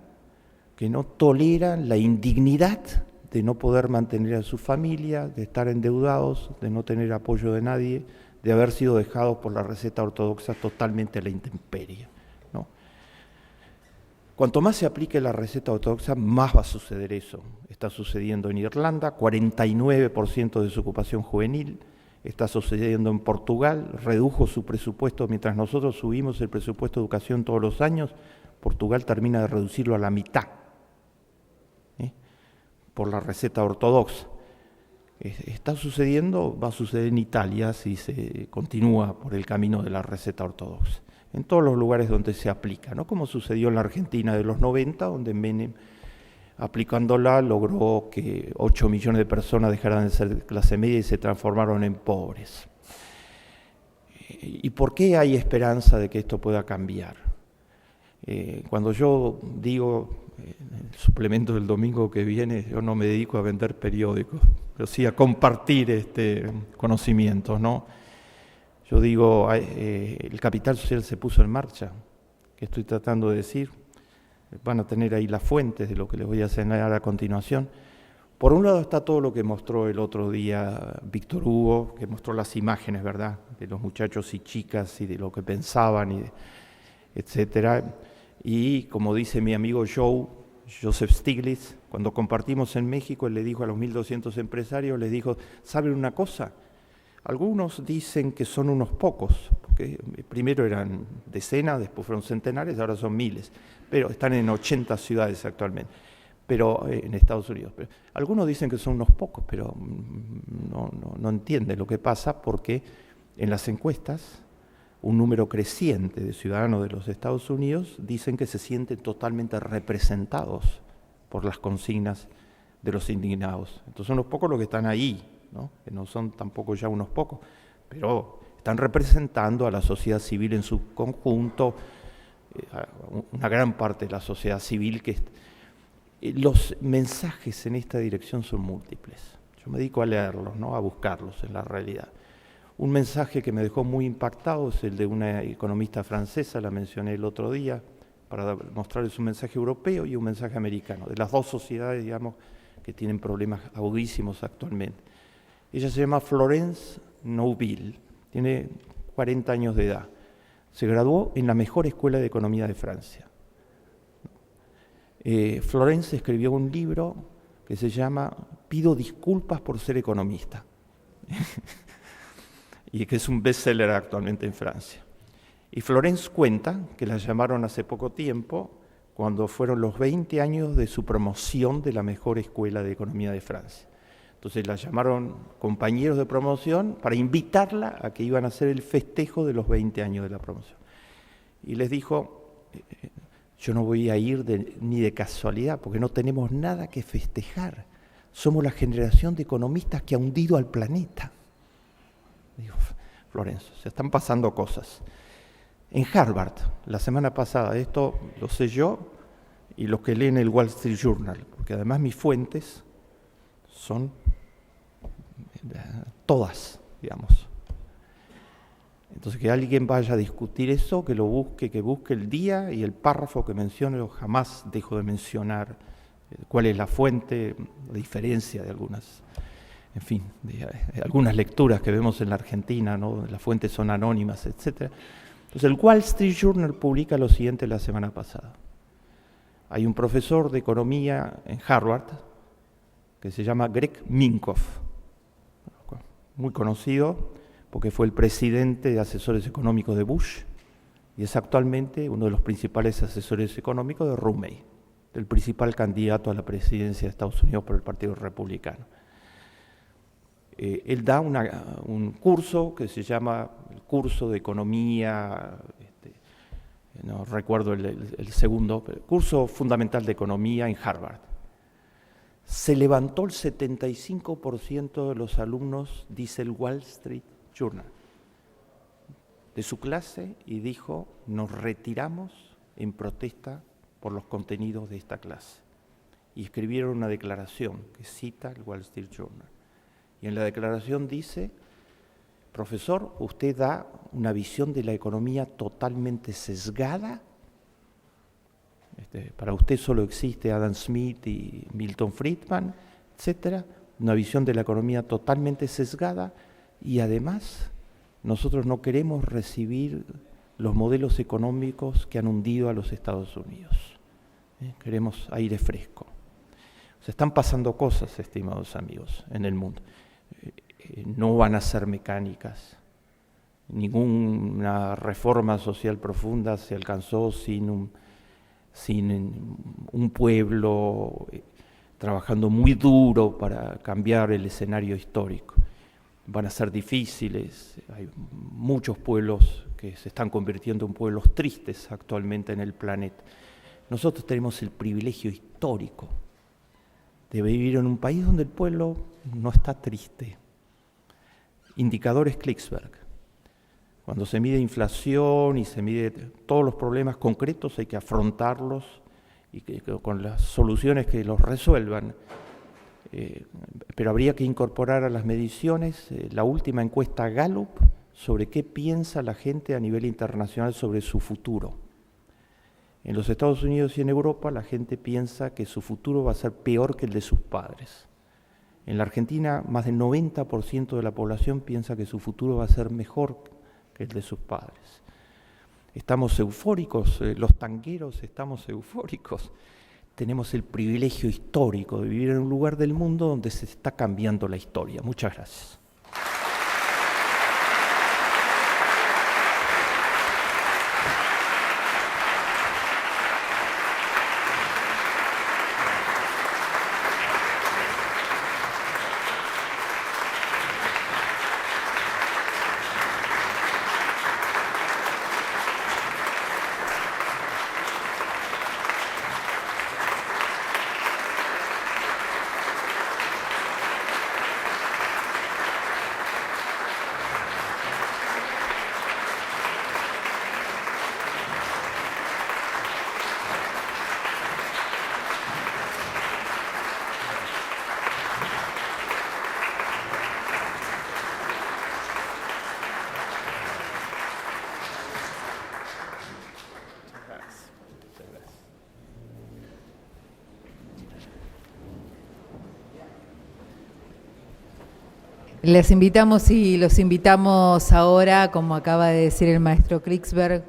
que no toleran la indignidad de no poder mantener a su familia, de estar endeudados, de no tener apoyo de nadie, de haber sido dejados por la receta ortodoxa totalmente a la intemperie, ¿no? Cuanto más se aplique la receta ortodoxa, más va a suceder eso. Está sucediendo en Irlanda, 49% de desocupación juvenil. Está sucediendo en Portugal, redujo su presupuesto, mientras nosotros subimos el presupuesto de educación todos los años, Portugal termina de reducirlo a la mitad, por la receta ortodoxa. Está sucediendo, va a suceder en Italia si se continúa por el camino de la receta ortodoxa, en todos los lugares donde se aplica, ¿no? Como sucedió en la Argentina de los 90, donde Menem, aplicándola, logró que 8 millones de personas dejaran de ser clase media y se transformaron en pobres. ¿Y por qué hay esperanza de que esto pueda cambiar? Cuando yo digo, en el suplemento del domingo que viene, yo no me dedico a vender periódicos, pero sí a compartir conocimientos, ¿no? Yo digo, el capital social se puso en marcha. ¿Qué estoy tratando de decir? Van a tener ahí las fuentes de lo que les voy a señalar a continuación. Por un lado está todo lo que mostró el otro día Víctor Hugo, que mostró las imágenes, ¿verdad?, de los muchachos y chicas y de lo que pensaban, etcétera. Y como dice mi amigo Joseph Stiglitz, cuando compartimos en México, él le dijo a los 1.200 empresarios, les dijo, ¿saben una cosa? Algunos dicen que son unos pocos, porque primero eran decenas, después fueron centenares, ahora son miles, pero están en 80 ciudades actualmente, pero en Estados Unidos. Pero algunos dicen que son unos pocos, pero no entienden lo que pasa, porque en las encuestas un número creciente de ciudadanos de los Estados Unidos dicen que se sienten totalmente representados por las consignas de los indignados. Entonces son unos pocos los que están ahí, ¿no? Que no son tampoco ya unos pocos, pero están representando a la sociedad civil en su conjunto, una gran parte de la sociedad civil. Los mensajes en esta dirección son múltiples. Yo me dedico a leerlos, ¿no? A buscarlos en la realidad. Un mensaje que me dejó muy impactado es el de una economista francesa, la mencioné el otro día, para mostrarles un mensaje europeo y un mensaje americano, de las dos sociedades, digamos, que tienen problemas agudísimos actualmente. Ella se llama Florence Nouville, tiene 40 años de edad. Se graduó en la mejor escuela de economía de Francia. Florence escribió un libro que se llama Pido disculpas por ser economista, y que es un bestseller actualmente en Francia. Y Florence cuenta que la llamaron hace poco tiempo, cuando fueron los 20 años de su promoción de la mejor escuela de economía de Francia. Entonces la llamaron compañeros de promoción para invitarla a que iban a hacer el festejo de los 20 años de la promoción. Y les dijo, yo no voy a ir ni de casualidad, porque no tenemos nada que festejar. Somos la generación de economistas que ha hundido al planeta. Digo, Florencio, se están pasando cosas. En Harvard, la semana pasada, esto lo sé yo y los que leen el Wall Street Journal, porque además mis fuentes son todas, digamos. Entonces, que alguien vaya a discutir eso, que lo busque, que busque el día y el párrafo que mencione, yo jamás dejo de mencionar cuál es la fuente, la diferencia de algunas, en fin, de algunas lecturas que vemos en la Argentina, ¿no? Las fuentes son anónimas, etc. Entonces, el Wall Street Journal publica lo siguiente la semana pasada. Hay un profesor de economía en Harvard que se llama Greg Minkoff, muy conocido porque fue el presidente de asesores económicos de Bush y es actualmente uno de los principales asesores económicos de Romney, del principal candidato a la presidencia de Estados Unidos por el Partido Republicano. Él da un curso que se llama el curso de economía, no recuerdo el segundo, curso fundamental de economía en Harvard. Se levantó el 75% de los alumnos, dice el Wall Street Journal, de su clase y dijo, nos retiramos en protesta por los contenidos de esta clase. Y escribieron una declaración que cita el Wall Street Journal. Y en la declaración dice, profesor, usted da una visión de la economía totalmente sesgada. Para usted solo existe Adam Smith y Milton Friedman, etcétera. Una visión de la economía totalmente sesgada y además nosotros no queremos recibir los modelos económicos que han hundido a los Estados Unidos. Queremos aire fresco. O sea, están pasando cosas, estimados amigos, en el mundo. No van a ser mecánicas. Ninguna reforma social profunda se alcanzó sin un pueblo trabajando muy duro para cambiar el escenario histórico. Van a ser difíciles, hay muchos pueblos que se están convirtiendo en pueblos tristes actualmente en el planeta. Nosotros tenemos el privilegio histórico de vivir en un país donde el pueblo no está triste. Indicadores Klicksberg. Cuando se mide inflación y se mide todos los problemas concretos, hay que afrontarlos y con las soluciones que los resuelvan. Pero habría que incorporar a las mediciones la última encuesta Gallup sobre qué piensa la gente a nivel internacional sobre su futuro. En los Estados Unidos y en Europa la gente piensa que su futuro va a ser peor que el de sus padres. En la Argentina más del 90% de la población piensa que su futuro va a ser mejor que el de sus padres. Estamos eufóricos, los tangueros estamos eufóricos. Tenemos el privilegio histórico de vivir en un lugar del mundo donde se está cambiando la historia. Muchas gracias. Les invitamos y los invitamos ahora, como acaba de decir el maestro Klicksberg,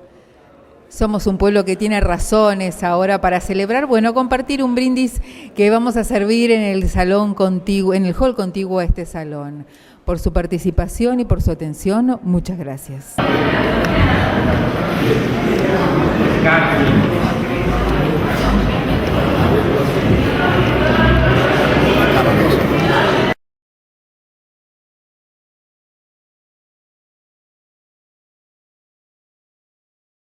somos un pueblo que tiene razones ahora para celebrar, bueno, compartir un brindis que vamos a servir en el salón contiguo, en el hall contiguo a este salón. Por su participación y por su atención, muchas gracias.